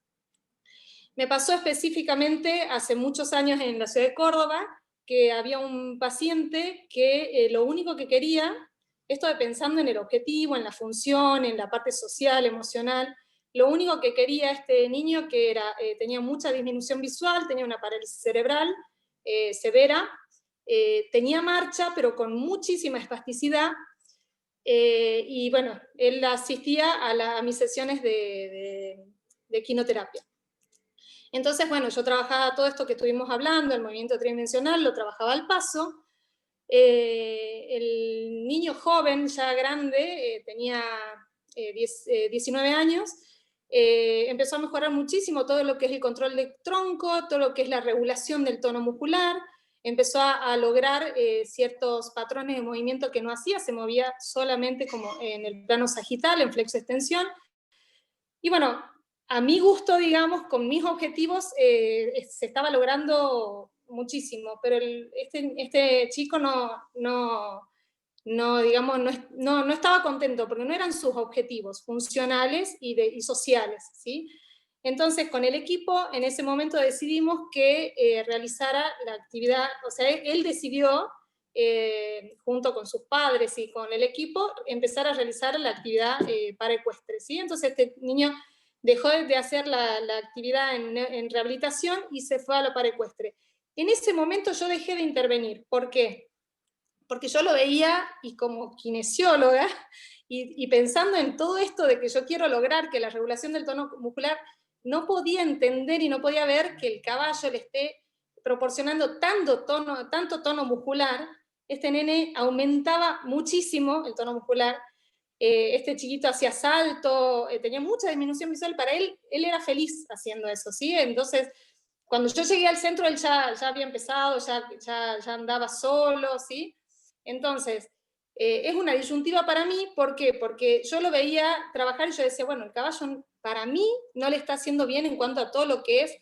Me pasó específicamente hace muchos años en la ciudad de Córdoba, que había un paciente que lo único que quería, esto de pensando en el objetivo, en la función, en la parte social, emocional, lo único que quería este niño, que tenía mucha disminución visual, tenía una parálisis cerebral severa, tenía marcha, pero con muchísima espasticidad, y bueno, él asistía a mis sesiones de quinoterapia. Entonces, bueno, yo trabajaba todo esto que estuvimos hablando, el movimiento tridimensional, lo trabajaba al paso. El niño joven, ya grande, tenía 19 años, empezó a mejorar muchísimo todo lo que es el control de tronco, todo lo que es la regulación del tono muscular, empezó a lograr ciertos patrones de movimiento que no hacía, se movía solamente como en el plano sagital, en flexo-extensión. Y bueno, a mi gusto, digamos, con mis objetivos, se estaba logrando muchísimo, pero este chico no estaba contento, porque no eran sus objetivos funcionales y sociales, ¿sí? Entonces, con el equipo, en ese momento decidimos que realizara la actividad, o sea, él decidió, junto con sus padres y con el equipo, empezar a realizar la actividad paraecuestre, ¿sí? Entonces este niño dejó de hacer la actividad en rehabilitación y se fue a la paraecuestre. En ese momento yo dejé de intervenir. ¿Por qué? Porque yo lo veía, y como kinesióloga, y pensando en todo esto de que yo quiero lograr que la regulación del tono muscular, no podía entender y no podía ver que el caballo le esté proporcionando tanto tono muscular. Este nene aumentaba muchísimo el tono muscular, este chiquito hacía salto, tenía mucha disminución visual, para él era feliz haciendo eso, ¿sí? Entonces, Cuando yo llegué al centro, él ya había empezado, ya andaba solo, ¿sí? Entonces, es una disyuntiva para mí, ¿por qué? Porque yo lo veía trabajar y yo decía, bueno, el caballo para mí no le está haciendo bien en cuanto a todo lo que es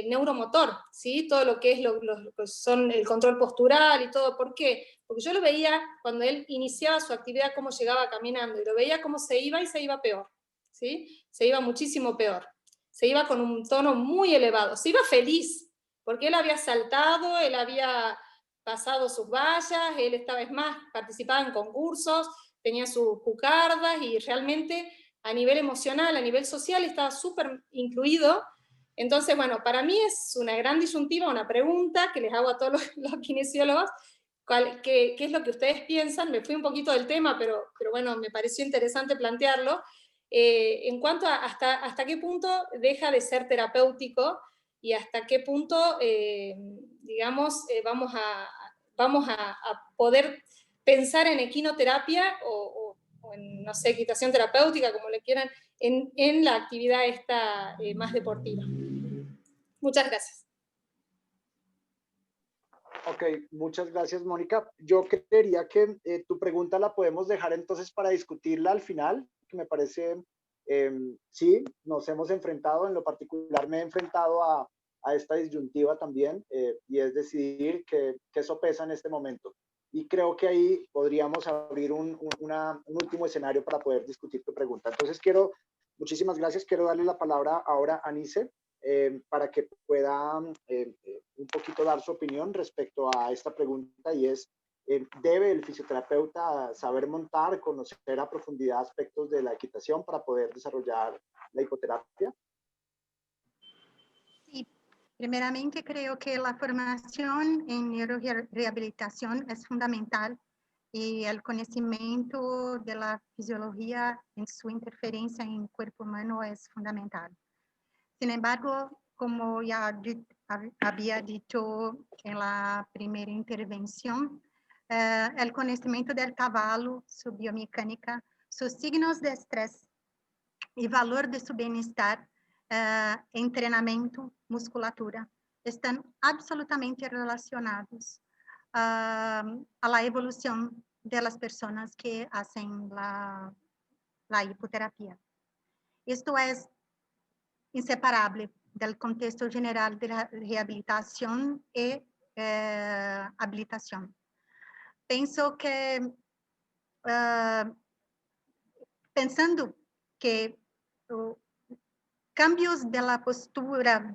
neuromotor, ¿sí? Todo lo que es son el control postural y todo. ¿Por qué? Porque yo lo veía cuando él iniciaba su actividad, cómo llegaba caminando, y lo veía cómo se iba y se iba peor, ¿sí? Se iba muchísimo peor. Se iba con un tono muy elevado, se iba feliz, porque él había saltado, él había pasado sus vallas, él esta vez más participaba en concursos, tenía sus cucardas y realmente a nivel emocional, a nivel social estaba súper incluido. Entonces, bueno, para mí es una gran disyuntiva, una pregunta que les hago a todos los kinesiólogos, ¿qué es lo que ustedes piensan? Me fui un poquito del tema, pero bueno, me pareció interesante plantearlo. En cuanto a hasta qué punto deja de ser terapéutico y hasta qué punto, digamos, vamos a poder pensar en equinoterapia o en, no sé, equitación terapéutica, como le quieran, en la actividad esta más deportiva. Muchas gracias. Ok, muchas gracias, Mónica. Yo creería que tu pregunta la podemos dejar entonces para discutirla al final, que me parece, sí, nos hemos enfrentado, en lo particular me he enfrentado a esta disyuntiva también, y es decidir qué sopesa en este momento. Y creo que ahí podríamos abrir un último escenario para poder discutir tu pregunta. Entonces muchísimas gracias, quiero darle la palabra ahora a Anice, para que pueda un poquito dar su opinión respecto a esta pregunta, y es, ¿debe el fisioterapeuta saber montar, conocer a profundidad aspectos de la equitación para poder desarrollar la hipoterapia? Sí, primeramente creo que la formación en neurorehabilitación es fundamental y el conocimiento de la fisiología en su interferencia en el cuerpo humano es fundamental. Sin embargo, como ya había dicho en la primera intervención, el conocimiento del caballo, su biomecánica, sus signos de estrés y valor de su bienestar, entrenamiento, musculatura, están absolutamente relacionados a la evolución de las personas que hacen la hipoterapia. Esto es inseparable del contexto general de la rehabilitación y habilitación. Pienso que, pensando que cambios de la postura,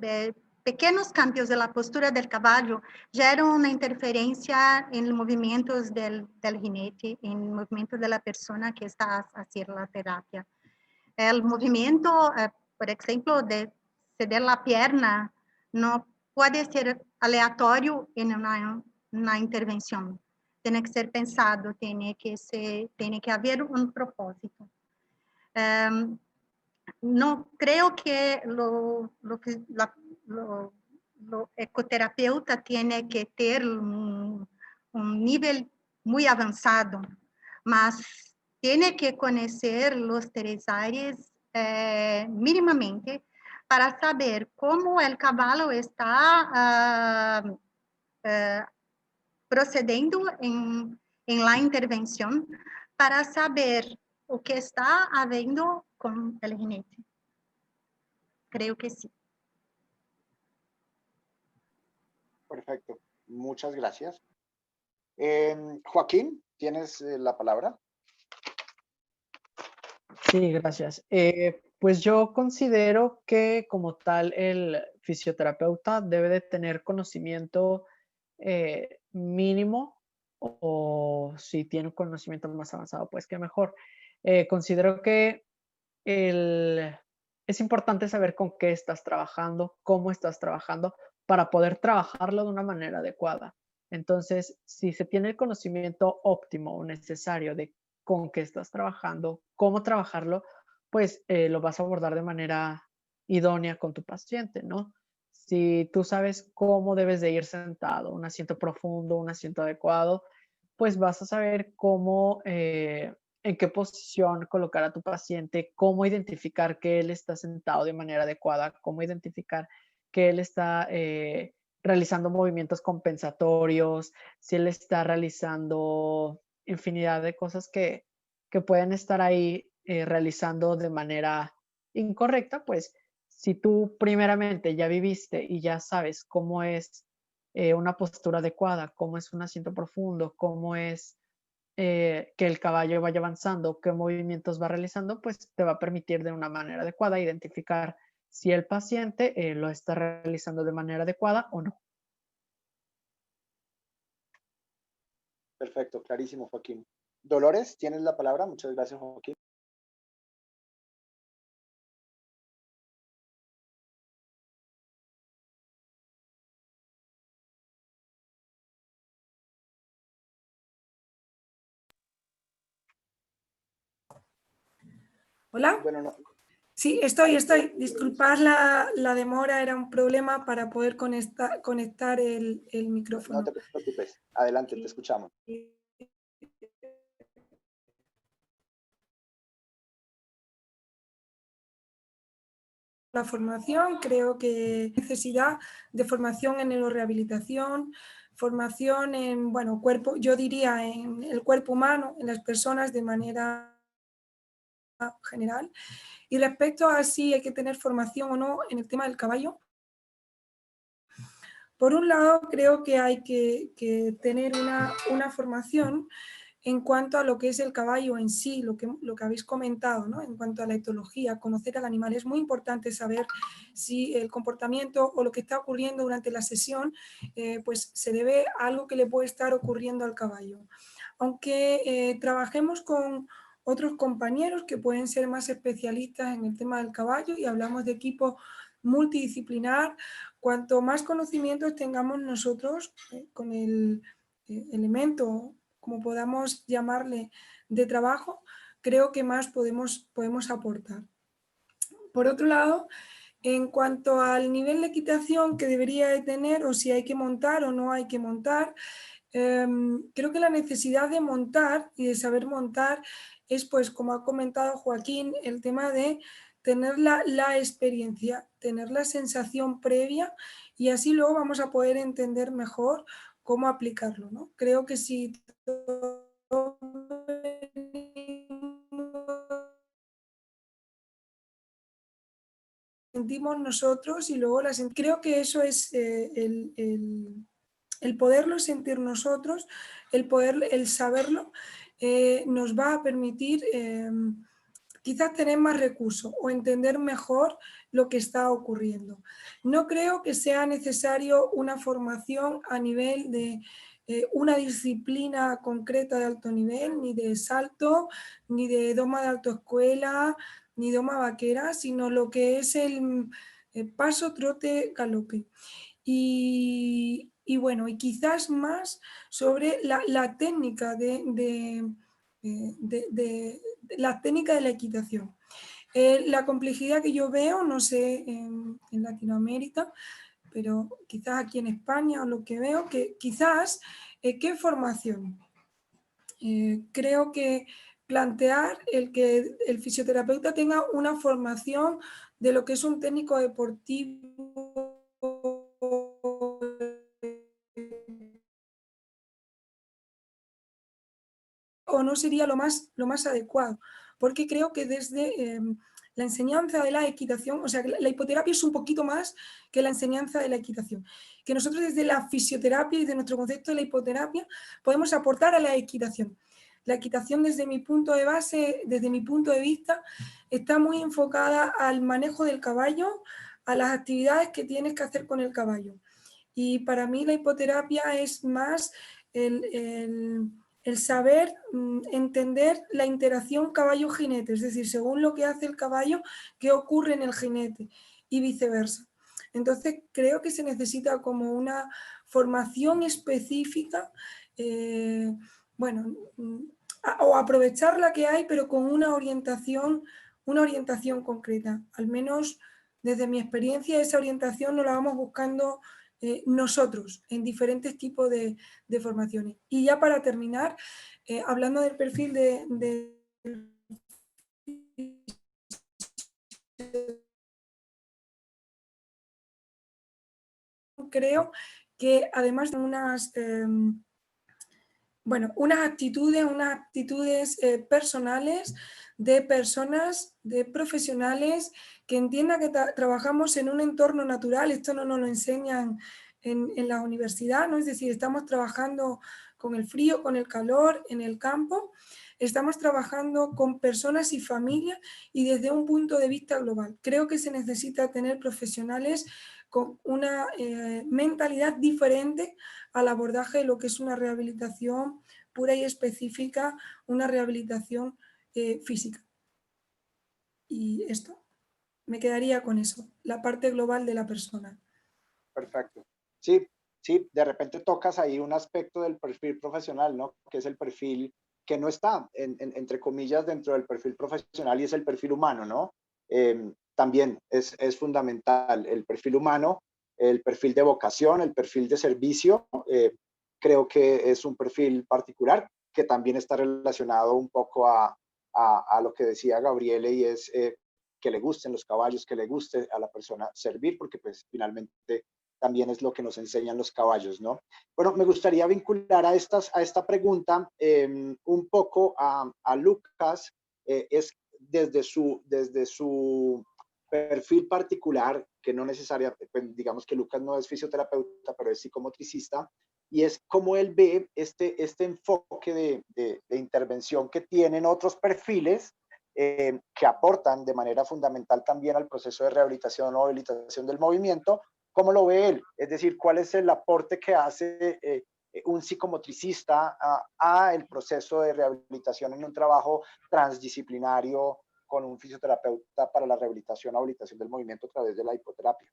pequeños cambios de la postura del caballo geran una interferencia en los movimientos del jinete, en el movimiento de la persona que está haciendo la terapia. El movimiento, por ejemplo, de ceder la pierna no puede ser aleatorio en una intervención. Tiene que ser pensado, tiene que haber un propósito. No creo que lo ecoterapeuta tiene que tener un nivel muy avanzado, mas tiene que conocer los 3 áreas mínimamente para saber cómo el caballo está procediendo en la intervención, para saber o que está habiendo con el jinete. Creo que sí. Perfecto, muchas gracias. Joaquín, ¿tienes la palabra? Sí, gracias. Pues yo considero que como tal el fisioterapeuta debe de tener conocimiento mínimo, o si tiene un conocimiento más avanzado, pues qué mejor. Considero que es importante saber con qué estás trabajando, cómo estás trabajando, para poder trabajarlo de una manera adecuada. Entonces, si se tiene el conocimiento óptimo o necesario de con qué estás trabajando, cómo trabajarlo, pues lo vas a abordar de manera idónea con tu paciente, ¿no? Si tú sabes cómo debes de ir sentado, un asiento profundo, un asiento adecuado, pues vas a saber cómo, en qué posición colocar a tu paciente, cómo identificar que él está sentado de manera adecuada, cómo identificar que él está realizando movimientos compensatorios, si él está realizando infinidad de cosas que pueden estar ahí realizando de manera incorrecta, pues si tú primeramente ya viviste y ya sabes cómo es una postura adecuada, cómo es un asiento profundo, cómo es que el caballo vaya avanzando, qué movimientos va realizando, pues te va a permitir de una manera adecuada identificar si el paciente lo está realizando de manera adecuada o no. Perfecto, clarísimo, Joaquín. Dolores, tienes la palabra. Muchas gracias, Joaquín. ¿Hola? Bueno, no. Sí, estoy. Disculpad la demora, era un problema para poder conectar el micrófono. No te preocupes. Adelante, te escuchamos. La formación, creo que necesidad de formación en neurorehabilitación, formación en, bueno, cuerpo, yo diría en el cuerpo humano, en las personas de manera general. Y respecto a si hay que tener formación o no en el tema del caballo, por un lado creo que hay que tener una formación en cuanto a lo que es el caballo en sí, lo que habéis comentado, ¿no? En cuanto a la etología, conocer al animal. Es muy importante saber si el comportamiento o lo que está ocurriendo durante la sesión pues se debe a algo que le puede estar ocurriendo al caballo. Aunque trabajemos con otros compañeros que pueden ser más especialistas en el tema del caballo y hablamos de equipo multidisciplinar, cuanto más conocimientos tengamos nosotros con el elemento, como podamos llamarle, de trabajo, creo que más podemos aportar. Por otro lado, en cuanto al nivel de equitación que debería de tener o si hay que montar o no hay que montar, creo que la necesidad de montar y de saber montar es, pues, como ha comentado Joaquín, el tema de tener la experiencia, tener la sensación previa y así luego vamos a poder entender mejor cómo aplicarlo, ¿no? Creo que si sentimos nosotros y luego creo que eso es el poderlo sentir nosotros, el saberlo, nos va a permitir quizás tener más recursos o entender mejor lo que está ocurriendo. No creo que sea necesario una formación a nivel de una disciplina concreta de alto nivel, ni de salto, ni de doma de autoescuela, ni doma vaquera, sino lo que es el paso, trote, galope. Y bueno, y quizás más sobre la técnica la técnica de la equitación. La complejidad que yo veo, no sé, en Latinoamérica, pero quizás aquí en España o lo que veo, que quizás, ¿qué formación? Creo que plantear el que el fisioterapeuta tenga una formación de lo que es un técnico deportivo o no sería lo más adecuado, porque creo que desde la enseñanza de la equitación, o sea, la hipoterapia es un poquito más que la enseñanza de la equitación, que nosotros desde la fisioterapia y de nuestro concepto de la hipoterapia podemos aportar a la equitación. La equitación desde mi punto de base, desde mi punto de vista, está muy enfocada al manejo del caballo, a las actividades que tienes que hacer con el caballo. Y para mí la hipoterapia es más el saber entender la interacción caballo-jinete, es decir, según lo que hace el caballo, qué ocurre en el jinete y viceversa. Entonces creo que se necesita como una formación específica, bueno, o aprovechar la que hay, pero con una orientación concreta. Al menos desde mi experiencia, esa orientación no la vamos buscando nosotros en diferentes tipos de formaciones. Y ya para terminar, hablando del perfil de creo que además de unas actitudes personales de personas, de profesionales que entiendan que trabajamos en un entorno natural. Esto no nos lo enseñan en la universidad, ¿no? Es decir, estamos trabajando con el frío, con el calor, en el campo, estamos trabajando con personas y familias y desde un punto de vista global. Creo que se necesita tener profesionales con una mentalidad diferente al abordaje de lo que es una rehabilitación pura y específica, una rehabilitación física. Y esto, me quedaría con eso, la parte global de la persona. Perfecto. Sí, sí, de repente tocas ahí un aspecto del perfil profesional, ¿no? Que es el perfil que no está, entre comillas, dentro del perfil profesional y es el perfil humano, ¿no? También es fundamental el perfil humano, el perfil de vocación, el perfil de servicio. Creo que es un perfil particular que también está relacionado un poco a lo que decía Gabriele, y es que le gusten los caballos, que le guste a la persona servir, porque pues finalmente también es lo que nos enseñan los caballos, ¿no? Bueno, me gustaría vincular a esta pregunta un poco a Lucas, es desde su perfil particular, que no necesariamente, pues, digamos que Lucas no es fisioterapeuta, pero es psicomotricista, y es cómo él ve este enfoque de intervención que tienen otros perfiles que aportan de manera fundamental también al proceso de rehabilitación o habilitación del movimiento. ¿Cómo lo ve él? Es decir, ¿cuál es el aporte que hace un psicomotricista a el proceso de rehabilitación en un trabajo transdisciplinario con un fisioterapeuta para la rehabilitación o habilitación del movimiento a través de la hipoterapia?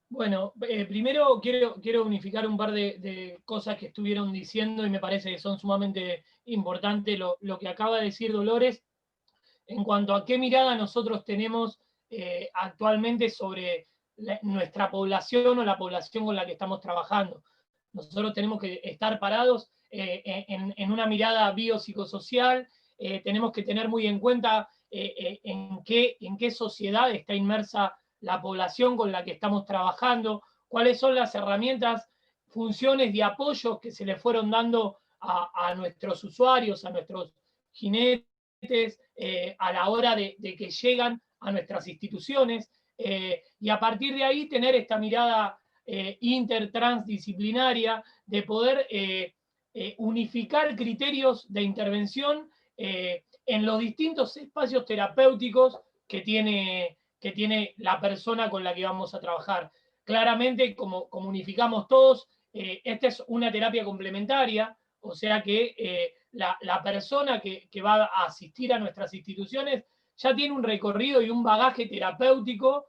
Bueno, primero quiero unificar un par de cosas que estuvieron diciendo y me parece que son sumamente importantes lo que acaba de decir Dolores en cuanto a qué mirada nosotros tenemos actualmente sobre nuestra población o la población con la que estamos trabajando. Nosotros tenemos que estar parados en una mirada biopsicosocial, tenemos que tener muy en cuenta en qué sociedad está inmersa la población con la que estamos trabajando, cuáles son las herramientas, funciones y apoyos que se le fueron dando a nuestros usuarios, a nuestros jinetes, a la hora de que llegan a nuestras instituciones, y a partir de ahí tener esta mirada intertransdisciplinaria de poder unificar criterios de intervención en los distintos espacios terapéuticos que tiene la persona con la que vamos a trabajar. Claramente, como unificamos todos, esta es una terapia complementaria, o sea que la persona que va a asistir a nuestras instituciones ya tiene un recorrido y un bagaje terapéutico,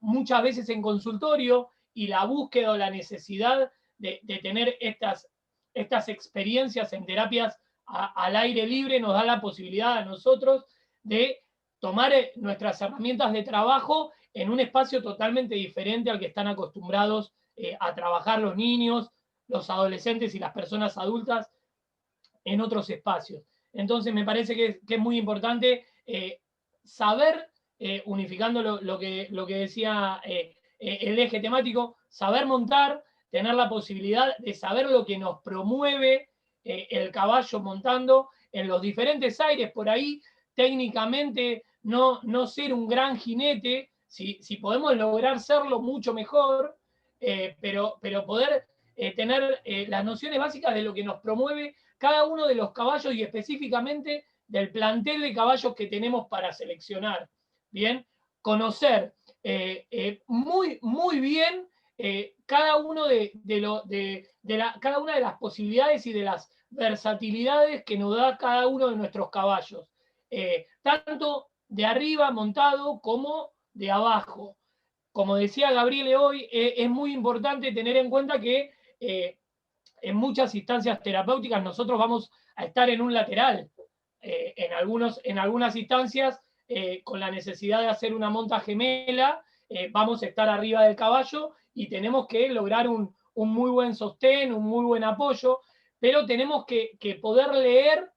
muchas veces en consultorio, y la búsqueda o la necesidad de tener estas experiencias en terapias al aire libre nos da la posibilidad a nosotros de tomar nuestras herramientas de trabajo en un espacio totalmente diferente al que están acostumbrados a trabajar los niños, los adolescentes y las personas adultas en otros espacios. Entonces me parece que es muy importante saber, unificando lo que decía el eje temático, saber montar, tener la posibilidad de saber lo que nos promueve el caballo montando en los diferentes aires, por ahí técnicamente no ser un gran jinete, si podemos lograr serlo mucho mejor, pero poder tener las nociones básicas de lo que nos promueve cada uno de los caballos y específicamente del plantel de caballos que tenemos para seleccionar. Bien, conocer muy bien cada una de las posibilidades y de las versatilidades que nos da cada uno de nuestros caballos, tanto de arriba montado como de abajo. Como decía Gabriele hoy, es muy importante tener en cuenta que en muchas instancias terapéuticas nosotros vamos a estar en un lateral. En algunas instancias, con la necesidad de hacer una monta gemela, vamos a estar arriba del caballo y tenemos que lograr un muy buen sostén, un muy buen apoyo, pero tenemos que poder leer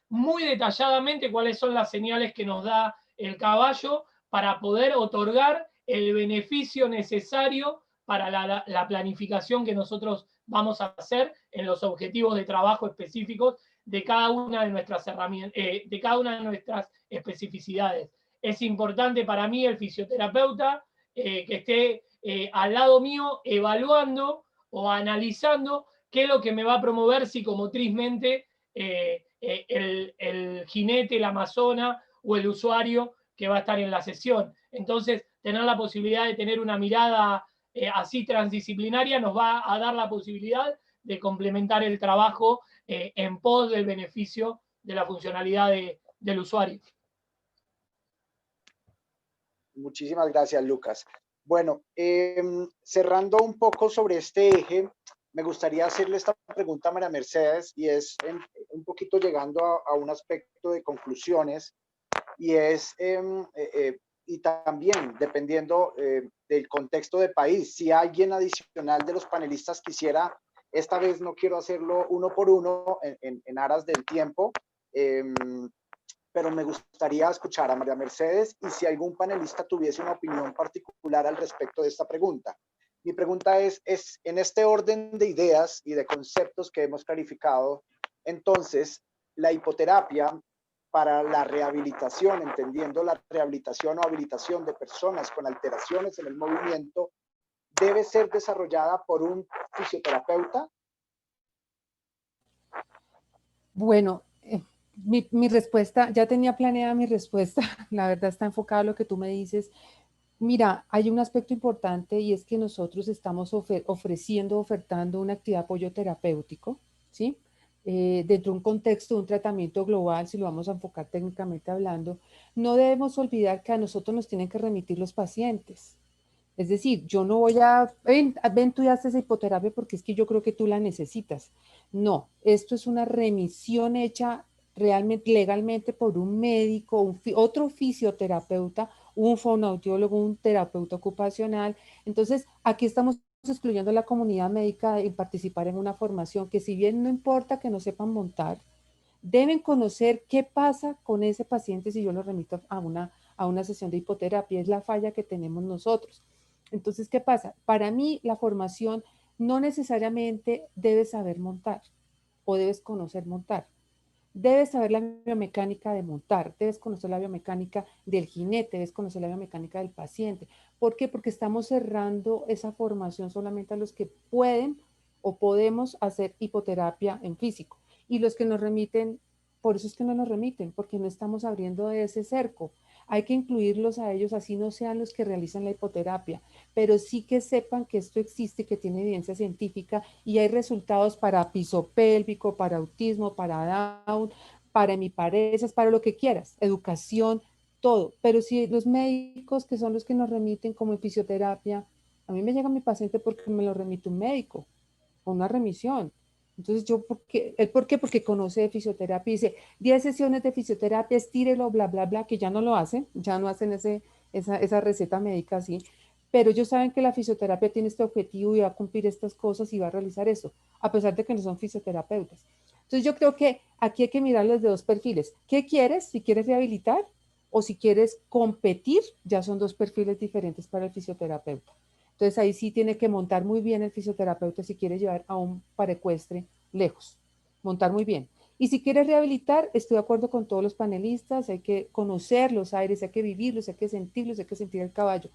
muy detalladamente cuáles son las señales que nos da el caballo para poder otorgar el beneficio necesario para la planificación que nosotros vamos a hacer en los objetivos de trabajo específicos de cada una de nuestras herramientas, de cada una de nuestras especificidades. Es importante para mí el fisioterapeuta que esté al lado mío evaluando o analizando qué es lo que me va a promover psicomotrizmente el jinete, la amazona o el usuario que va a estar en la sesión. Entonces, tener la posibilidad de tener una mirada así transdisciplinaria nos va a dar la posibilidad de complementar el trabajo en pos del beneficio de la funcionalidad del usuario. Muchísimas gracias, Lucas. Bueno, cerrando un poco sobre este eje, me gustaría hacerle esta pregunta a María Mercedes, y es un poquito llegando a un aspecto de conclusiones, y es, y también dependiendo del contexto de país, si alguien adicional de los panelistas quisiera, esta vez no quiero hacerlo uno por uno en aras del tiempo, pero me gustaría escuchar a María Mercedes y si algún panelista tuviese una opinión particular al respecto de esta pregunta. Mi pregunta es en este orden de ideas y de conceptos que hemos clarificado, entonces, la hipoterapia para la rehabilitación, entendiendo la rehabilitación o habilitación de personas con alteraciones en el movimiento, ¿debe ser desarrollada por un fisioterapeuta? Bueno, mi respuesta, ya tenía planeada mi respuesta, la verdad está enfocada a lo que tú me dices. Mira, hay un aspecto importante y es que nosotros estamos ofertando una actividad de apoyo terapéutico, ¿sí? Dentro de un contexto de un tratamiento global, si lo vamos a enfocar técnicamente hablando, no debemos olvidar que a nosotros nos tienen que remitir los pacientes. Es decir, yo no voy a, ven tú y haces esa hipoterapia porque es que yo creo que tú la necesitas. No, esto es una remisión hecha realmente, legalmente por un médico, otro fisioterapeuta, un fonoaudiólogo, un terapeuta ocupacional. Entonces, aquí estamos excluyendo a la comunidad médica en participar en una formación que, si bien no importa que no sepan montar, deben conocer qué pasa con ese paciente si yo lo remito a una sesión de hipoterapia. Es la falla que tenemos nosotros. Entonces, ¿qué pasa? Para mí, la formación no necesariamente debes saber montar o debes conocer montar. Debes saber la biomecánica de montar, debes conocer la biomecánica del jinete, debes conocer la biomecánica del paciente. ¿Por qué? Porque estamos cerrando esa formación solamente a los que pueden o podemos hacer hipoterapia en físico. Y los que nos remiten, por eso es que no nos remiten, porque no estamos abriendo ese cerco. Hay que incluirlos a ellos, así no sean los que realizan la hipoterapia, pero sí que sepan que esto existe, que tiene evidencia científica y hay resultados para piso pélvico, para autismo, para Down, para hemiparesis, para lo que quieras, educación, todo. Pero si los médicos, que son los que nos remiten como en fisioterapia, a mí me llega mi paciente porque me lo remite un médico, con una remisión. Entonces yo, ¿por qué? Porque conoce de fisioterapia y dice, 10 sesiones de fisioterapia, estírelo, bla, bla, bla, que ya no lo hacen, ya no hacen esa receta médica así, pero ellos saben que la fisioterapia tiene este objetivo y va a cumplir estas cosas y va a realizar eso, a pesar de que no son fisioterapeutas. Entonces yo creo que aquí hay que mirarles de dos perfiles. ¿Qué quieres? Si quieres rehabilitar o si quieres competir, ya son dos perfiles diferentes para el fisioterapeuta. Entonces ahí sí tiene que montar muy bien el fisioterapeuta si quiere llevar a un parecuestre lejos, montar muy bien. Y si quieres rehabilitar, estoy de acuerdo con todos los panelistas, hay que conocer los aires, hay que vivirlos, hay que sentirlos, hay que sentir el caballo,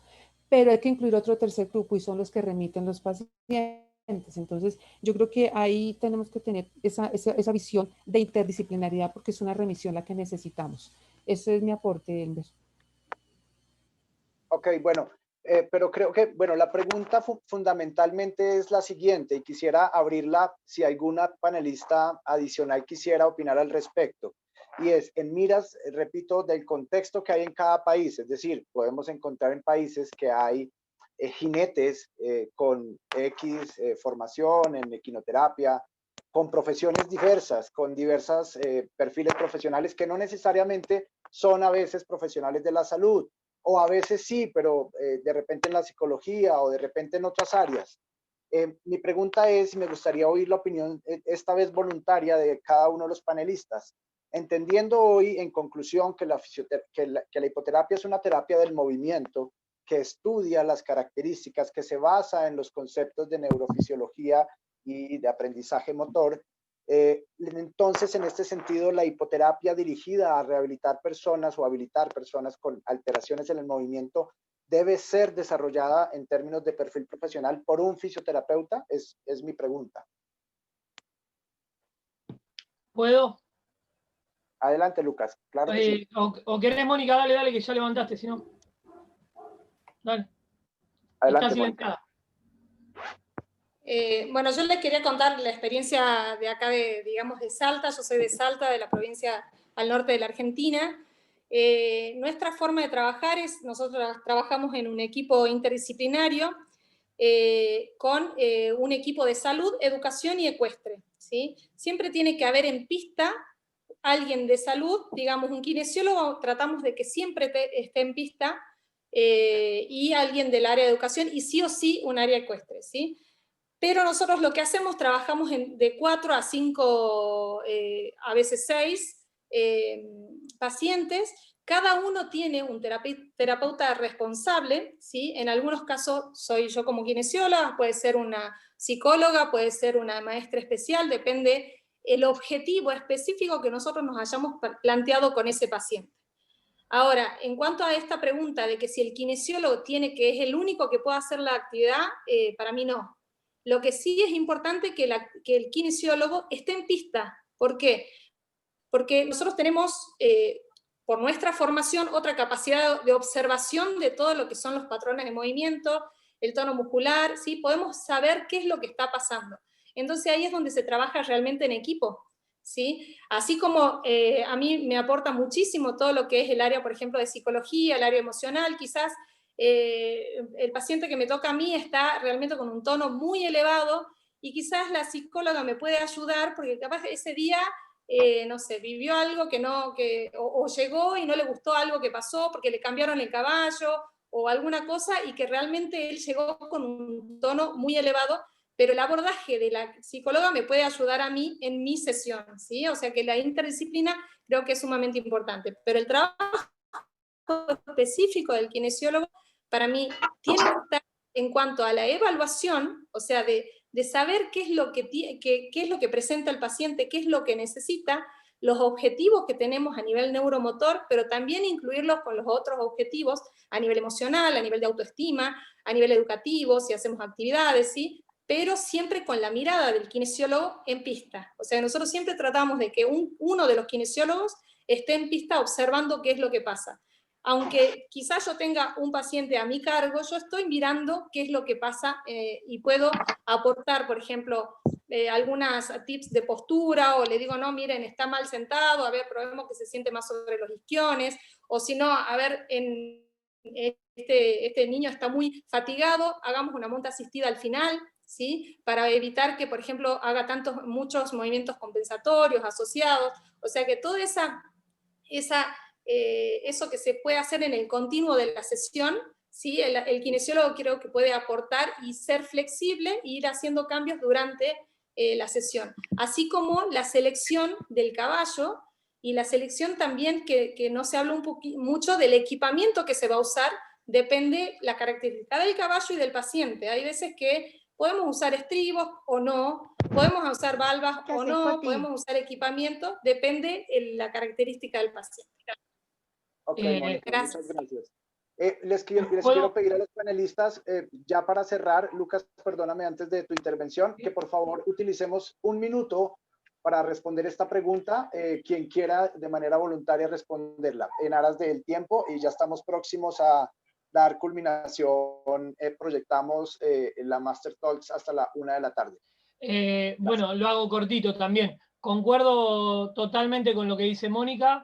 pero hay que incluir otro tercer grupo y son los que remiten los pacientes. Entonces yo creo que ahí tenemos que tener esa visión de interdisciplinaridad porque es una remisión la que necesitamos. Ese es mi aporte, Elmer. Ok, bueno. Pero creo que, bueno, la pregunta fundamentalmente es la siguiente y quisiera abrirla si alguna panelista adicional quisiera opinar al respecto. Y es en miras, repito, del contexto que hay en cada país. Es decir, podemos encontrar en países que hay jinetes con X formación en equinoterapia, con profesiones diversas, con diversos perfiles profesionales que no necesariamente son a veces profesionales de la salud. O a veces sí, pero de repente en la psicología o de repente en otras áreas. Mi pregunta es, y me gustaría oír la opinión, esta vez voluntaria, de cada uno de los panelistas. Entendiendo hoy, en conclusión, que la hipoterapia es una terapia del movimiento, que estudia las características, que se basa en los conceptos de neurofisiología y de aprendizaje motor. Entonces, en este sentido, la hipoterapia dirigida a rehabilitar personas o habilitar personas con alteraciones en el movimiento debe ser desarrollada en términos de perfil profesional por un fisioterapeuta, es mi pregunta. ¿Puedo? Adelante, Lucas. Claro que sí. O querés, Mónica, dale, que ya levantaste, si no. Dale. Adelante, Está silenciada. Bueno, yo les quería contar la experiencia de acá, digamos, de Salta. Yo soy de Salta, de la provincia al norte de la Argentina. Nuestra forma de trabajar es, nosotros trabajamos en un equipo interdisciplinario con un equipo de salud, educación y ecuestre, ¿sí? Siempre tiene que haber en pista alguien de salud, digamos un kinesiólogo, tratamos de que siempre esté en pista, y alguien del área de educación, y sí o sí un área ecuestre, ¿sí? Pero nosotros lo que hacemos, trabajamos de 4 a 5, a veces 6 pacientes. Cada uno tiene un terapeuta responsable, ¿sí? En algunos casos soy yo como kinesióloga, puede ser una psicóloga, puede ser una maestra especial, depende el objetivo específico que nosotros nos hayamos planteado con ese paciente. Ahora, en cuanto a esta pregunta de que si el kinesiólogo es el único que puede hacer la actividad, para mí no. Lo que sí es importante que el kinesiólogo esté en pista. ¿Por qué? Porque nosotros tenemos, por nuestra formación, otra capacidad de observación de todo lo que son los patrones de movimiento, el tono muscular, ¿sí? Podemos saber qué es lo que está pasando. Entonces ahí es donde se trabaja realmente en equipo, ¿sí? Así como a mí me aporta muchísimo todo lo que es el área, por ejemplo, de psicología, el área emocional, quizás el paciente que me toca a mí está realmente con un tono muy elevado y quizás la psicóloga me puede ayudar porque capaz ese día, no sé, vivió algo o llegó y no le gustó algo que pasó porque le cambiaron el caballo o alguna cosa y que realmente él llegó con un tono muy elevado, pero el abordaje de la psicóloga me puede ayudar a mí en mi sesión, ¿sí? O sea que la interdisciplina creo que es sumamente importante, pero el trabajo específico del kinesiólogo para mí tiene que estar en cuanto a la evaluación, o sea, de saber qué es lo que presenta el paciente, qué es lo que necesita, los objetivos que tenemos a nivel neuromotor, pero también incluirlos con los otros objetivos a nivel emocional, a nivel de autoestima, a nivel educativo, si hacemos actividades, ¿sí? Pero siempre con la mirada del kinesiólogo en pista. O sea, nosotros siempre tratamos de que uno de los kinesiólogos esté en pista observando qué es lo que pasa. Aunque quizás yo tenga un paciente a mi cargo, yo estoy mirando qué es lo que pasa y puedo aportar, por ejemplo, algunas tips de postura, o le digo, no, miren, está mal sentado, a ver, probemos que se siente más sobre los isquiones, o si no, a ver, este niño está muy fatigado, hagamos una monta asistida al final, ¿sí? Para evitar que, por ejemplo, haga muchos movimientos compensatorios asociados, o sea que toda eso que se puede hacer en el continuo de la sesión, ¿sí? El kinesiólogo creo que puede aportar y ser flexible e ir haciendo cambios durante la sesión. Así como la selección del caballo y la selección también que no se habla mucho del equipamiento que se va a usar, depende la característica del caballo y del paciente. Hay veces que podemos usar estribos o no, podemos usar valvas o no, podemos usar equipamiento, depende de la característica del paciente. Ok, Mónica, gracias. muchas gracias. Les quiero pedir a los panelistas, ya para cerrar, Lucas, perdóname antes de tu intervención, que por favor utilicemos 1 minuto para responder esta pregunta, quien quiera de manera voluntaria responderla, en aras del tiempo, y ya estamos próximos a dar culminación, proyectamos la Master Talks hasta la 1 de la tarde. Bueno, lo hago cortito también. Concuerdo totalmente con lo que dice Mónica.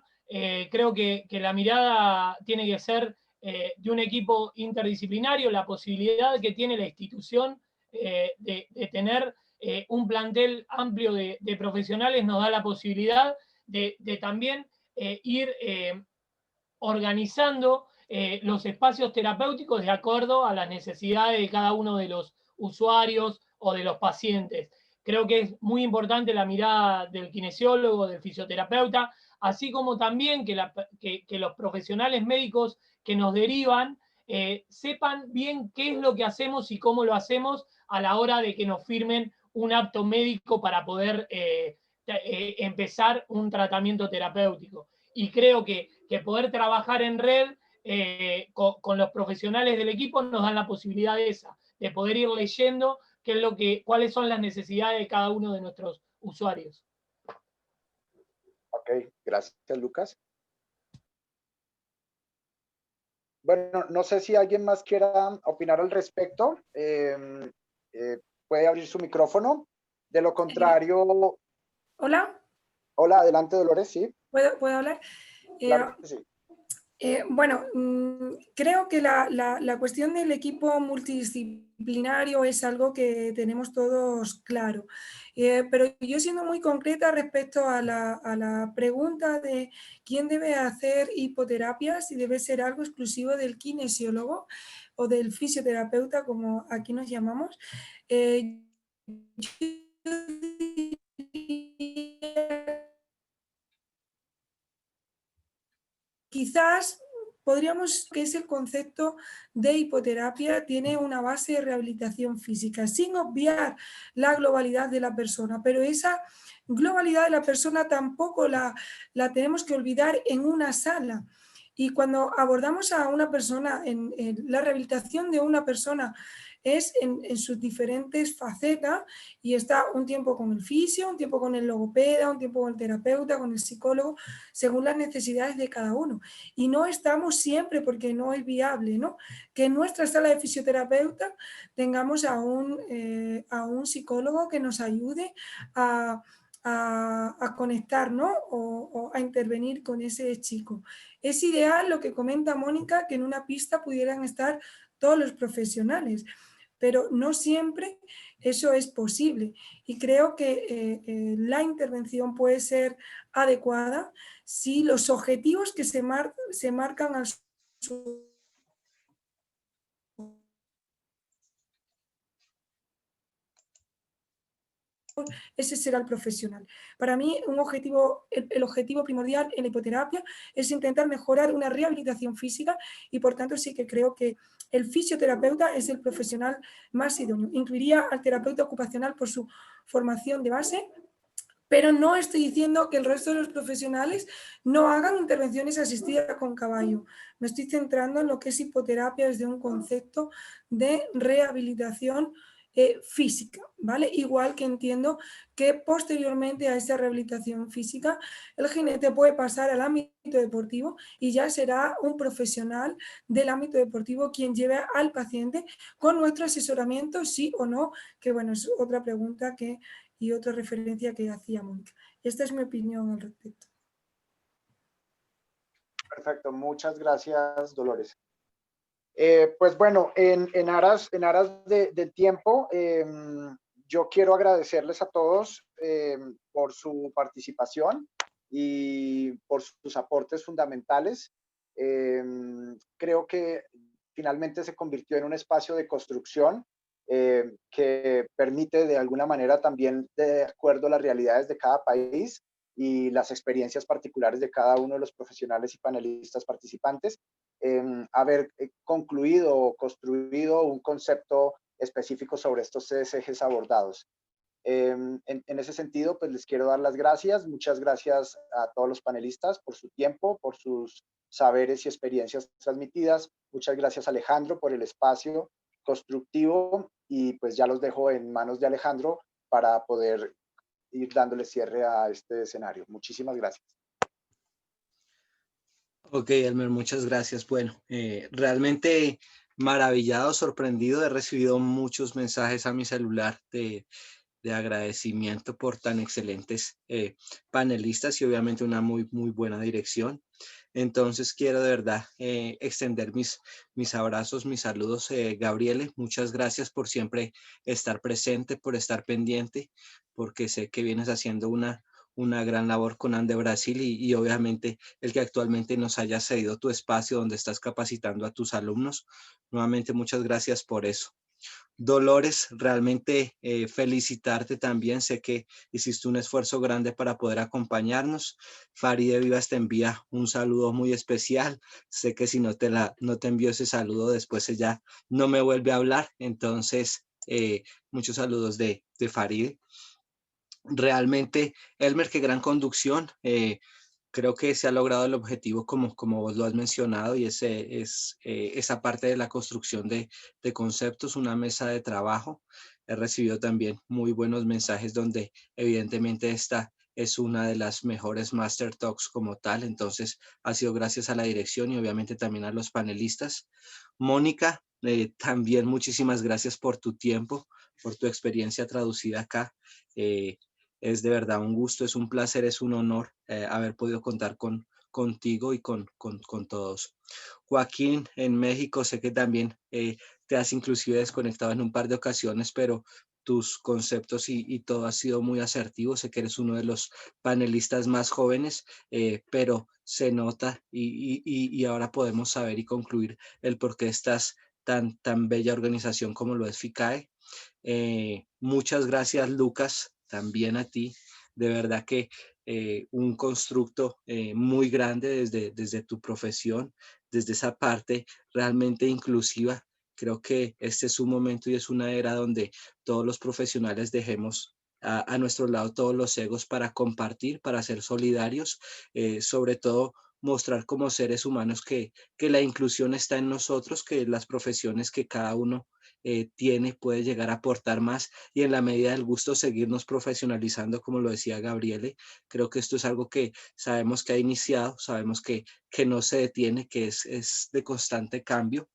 Creo que la mirada tiene que ser de un equipo interdisciplinario, la posibilidad que tiene la institución de tener un plantel amplio de profesionales nos da la posibilidad de también ir organizando los espacios terapéuticos de acuerdo a las necesidades de cada uno de los usuarios o de los pacientes. Creo que es muy importante la mirada del kinesiólogo, del fisioterapeuta, así como también que los profesionales médicos que nos derivan sepan bien qué es lo que hacemos y cómo lo hacemos a la hora de que nos firmen un acto médico para poder empezar un tratamiento terapéutico. Y creo que poder trabajar en red con los profesionales del equipo nos dan la posibilidad de poder ir leyendo cuáles son las necesidades de cada uno de nuestros usuarios. Ok, gracias, Lucas. Bueno, no sé si alguien más quiera opinar al respecto. Puede abrir su micrófono. De lo contrario... Hola. Hola, adelante, Dolores, sí. ¿Puedo hablar? Claro que sí. Bueno, creo que la cuestión del equipo multidisciplinario es algo que tenemos todos claro, pero yo siendo muy concreta respecto a la pregunta de quién debe hacer hipoterapia, si debe ser algo exclusivo del kinesiólogo o del fisioterapeuta, como aquí nos llamamos, quizás podríamos que ese concepto de hipoterapia tiene una base de rehabilitación física, sin obviar la globalidad de la persona, pero esa globalidad de la persona tampoco la tenemos que olvidar en una sala. Y cuando abordamos a una persona, en la rehabilitación de una persona es en sus diferentes facetas, y está un tiempo con el fisio, un tiempo con el logopeda, un tiempo con el terapeuta, con el psicólogo, según las necesidades de cada uno. Y no estamos siempre, porque no es viable, ¿no?, que en nuestra sala de fisioterapeuta tengamos a un psicólogo que nos ayude a conectar, ¿no?, o a intervenir con ese chico. Es ideal lo que comenta Mónica, que en una pista pudieran estar todos los profesionales, pero no siempre eso es posible. Y creo que la intervención puede ser adecuada si los objetivos que se marcan al ese será el profesional. Para mí, el objetivo primordial en la hipoterapia es intentar mejorar una rehabilitación física, y por tanto sí que creo que el fisioterapeuta es el profesional más idóneo. Incluiría al terapeuta ocupacional por su formación de base, pero no estoy diciendo que el resto de los profesionales no hagan intervenciones asistidas con caballo. Me estoy centrando en lo que es hipoterapia desde un concepto de rehabilitación física, ¿vale? Igual que entiendo que posteriormente a esa rehabilitación física el jinete puede pasar al ámbito deportivo y ya será un profesional del ámbito deportivo quien lleve al paciente con nuestro asesoramiento, sí o no, que bueno, es otra pregunta y otra referencia que hacía Mónica. Esta es mi opinión al respecto. Perfecto, muchas gracias, Dolores. Pues bueno, en aras del tiempo, yo quiero agradecerles a todos por su participación y por sus aportes fundamentales. Creo que finalmente se convirtió en un espacio de construcción que permite de alguna manera también, de acuerdo a las realidades de cada país y las experiencias particulares de cada uno de los profesionales y panelistas participantes, haber concluido o construido un concepto específico sobre estos 3 ejes abordados. En ese sentido, pues les quiero dar las gracias. Muchas gracias a todos los panelistas por su tiempo, por sus saberes y experiencias transmitidas. Muchas gracias, Alejandro, por el espacio constructivo, y pues ya los dejo en manos de Alejandro para poder ir dándole cierre a este escenario. Muchísimas gracias. Ok, Elmer, muchas gracias. Bueno, realmente maravillado, sorprendido. He recibido muchos mensajes a mi celular de agradecimiento por tan excelentes panelistas y obviamente una muy buena dirección. Entonces quiero de verdad extender mis abrazos, mis saludos. Gabriele, muchas gracias por siempre estar presente, por estar pendiente, porque sé que vienes haciendo una gran labor con Ande Brasil y obviamente el que actualmente nos haya cedido tu espacio donde estás capacitando a tus alumnos. Nuevamente muchas gracias por eso. Dolores, realmente felicitarte también. Sé que hiciste un esfuerzo grande para poder acompañarnos. Faride Vivas te envía un saludo muy especial. Sé que si no te envió ese saludo, después ella no me vuelve a hablar. Entonces, muchos saludos de Faride. Realmente, Elmer, qué gran conducción. Creo que se ha logrado el objetivo como vos lo has mencionado, y ese es esa parte de la construcción de conceptos, una mesa de trabajo. He recibido también muy buenos mensajes donde evidentemente esta es una de las mejores Master Talks como tal. Entonces ha sido gracias a la dirección y obviamente también a los panelistas. Mónica, también muchísimas gracias por tu tiempo, por tu experiencia traducida acá. Es de verdad un gusto, es un placer, es un honor haber podido contar contigo y con todos. Joaquín, en México, sé que también te has inclusive desconectado en un par de ocasiones, pero tus conceptos y todo ha sido muy asertivo. Sé que eres uno de los panelistas más jóvenes, pero se nota y ahora podemos saber y concluir el por qué estás tan bella organización como lo es FICAE. Muchas gracias, Lucas, también a ti. De verdad que un constructo muy grande desde tu profesión, desde esa parte realmente inclusiva. Creo que este es un momento y es una era donde todos los profesionales dejemos a nuestro lado todos los egos para compartir, para ser solidarios, sobre todo mostrar como seres humanos que la inclusión está en nosotros, que las profesiones que cada uno puede llegar a aportar más, y en la medida del gusto seguirnos profesionalizando, como lo decía Gabriele. Creo que esto es algo que sabemos que ha iniciado, sabemos que no se detiene, que es de constante cambio.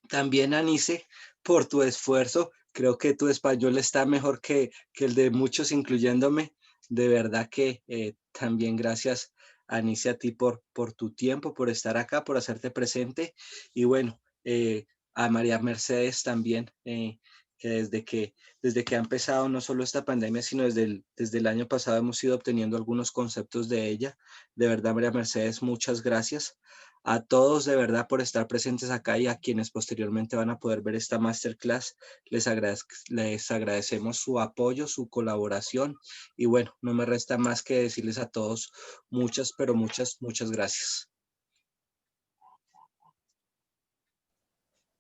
También, Anice, por tu esfuerzo, creo que tu español está mejor que el de muchos, incluyéndome. De verdad que también gracias, Anice, a ti por tu tiempo, por estar acá, por hacerte presente. Y bueno, a María Mercedes también, que desde que ha empezado no solo esta pandemia, sino desde el año pasado hemos ido obteniendo algunos conceptos de ella. De verdad, María Mercedes, muchas gracias. A todos de verdad por estar presentes acá, y a quienes posteriormente van a poder ver esta masterclass, les agradecemos su apoyo, su colaboración, y bueno, no me resta más que decirles a todos muchas, pero muchas gracias.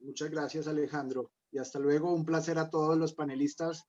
Muchas gracias, Alejandro, y hasta luego. Un placer a todos los panelistas